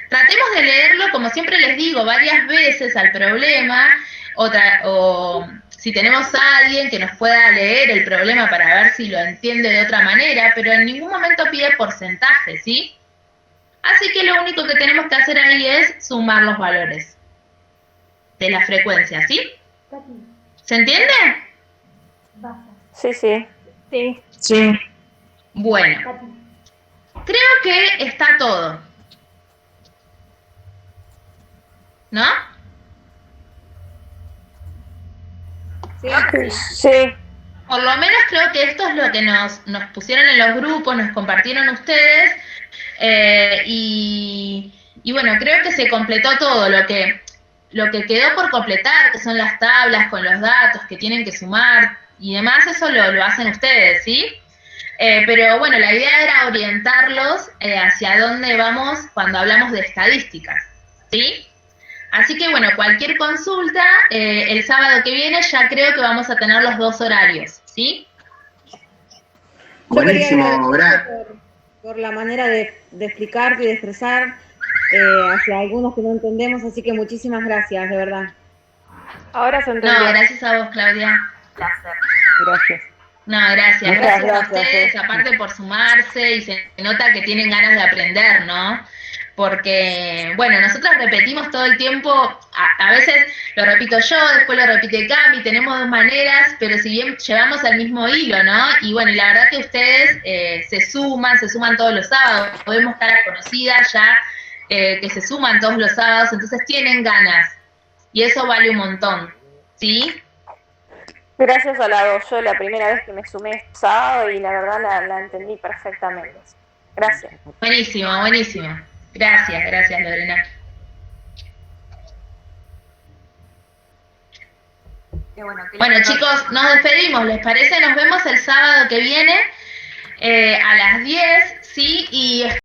Tratemos de leerlo, como siempre les digo, varias veces al problema, o si tenemos a alguien que nos pueda leer el problema para ver si lo entiende de otra manera, pero en ningún momento pide porcentaje, ¿sí? Así que lo único que tenemos que hacer ahí es sumar los valores de la frecuencia, ¿sí? ¿Se entiende? Sí, sí. Sí. Bueno, creo que está todo. ¿No? Sí. Por lo menos creo que esto es lo que nos pusieron en los grupos, nos compartieron ustedes, y bueno, creo que se completó todo. Lo que quedó por completar, que son las tablas con los datos que tienen que sumar y demás, eso lo hacen ustedes, ¿sí? Pero bueno, la idea era orientarlos hacia dónde vamos cuando hablamos de estadísticas, ¿sí? Así que bueno, cualquier consulta, el sábado que viene ya creo que vamos a tener los 2 horarios, ¿sí? Buenísimo, Brad. Por la manera de explicarte y de expresar hacia algunos que no entendemos, así que muchísimas gracias, de verdad. Ahora se entendió. No, gracias a vos, Claudia. Placer. Gracias. No, gracias. Muchas Gracias a gracias, ustedes, aparte por sumarse, y se nota que tienen ganas de aprender, ¿no? Porque, bueno, nosotros repetimos todo el tiempo, a veces lo repito yo, después lo repite Cami, tenemos 2 maneras, pero si bien llevamos el mismo hilo, ¿no? Y bueno, la verdad que ustedes se suman todos los sábados, podemos estar conocidas ya, que se suman todos los sábados, entonces tienen ganas, y eso vale un montón, ¿sí? Gracias a la dos. Yo la primera vez que me sumé este sábado y la verdad la entendí perfectamente. Gracias. Buenísimo. Gracias, Lorena. Bueno, chicos, nos despedimos, ¿les parece? Nos vemos el sábado que viene a las 10, ¿sí? Y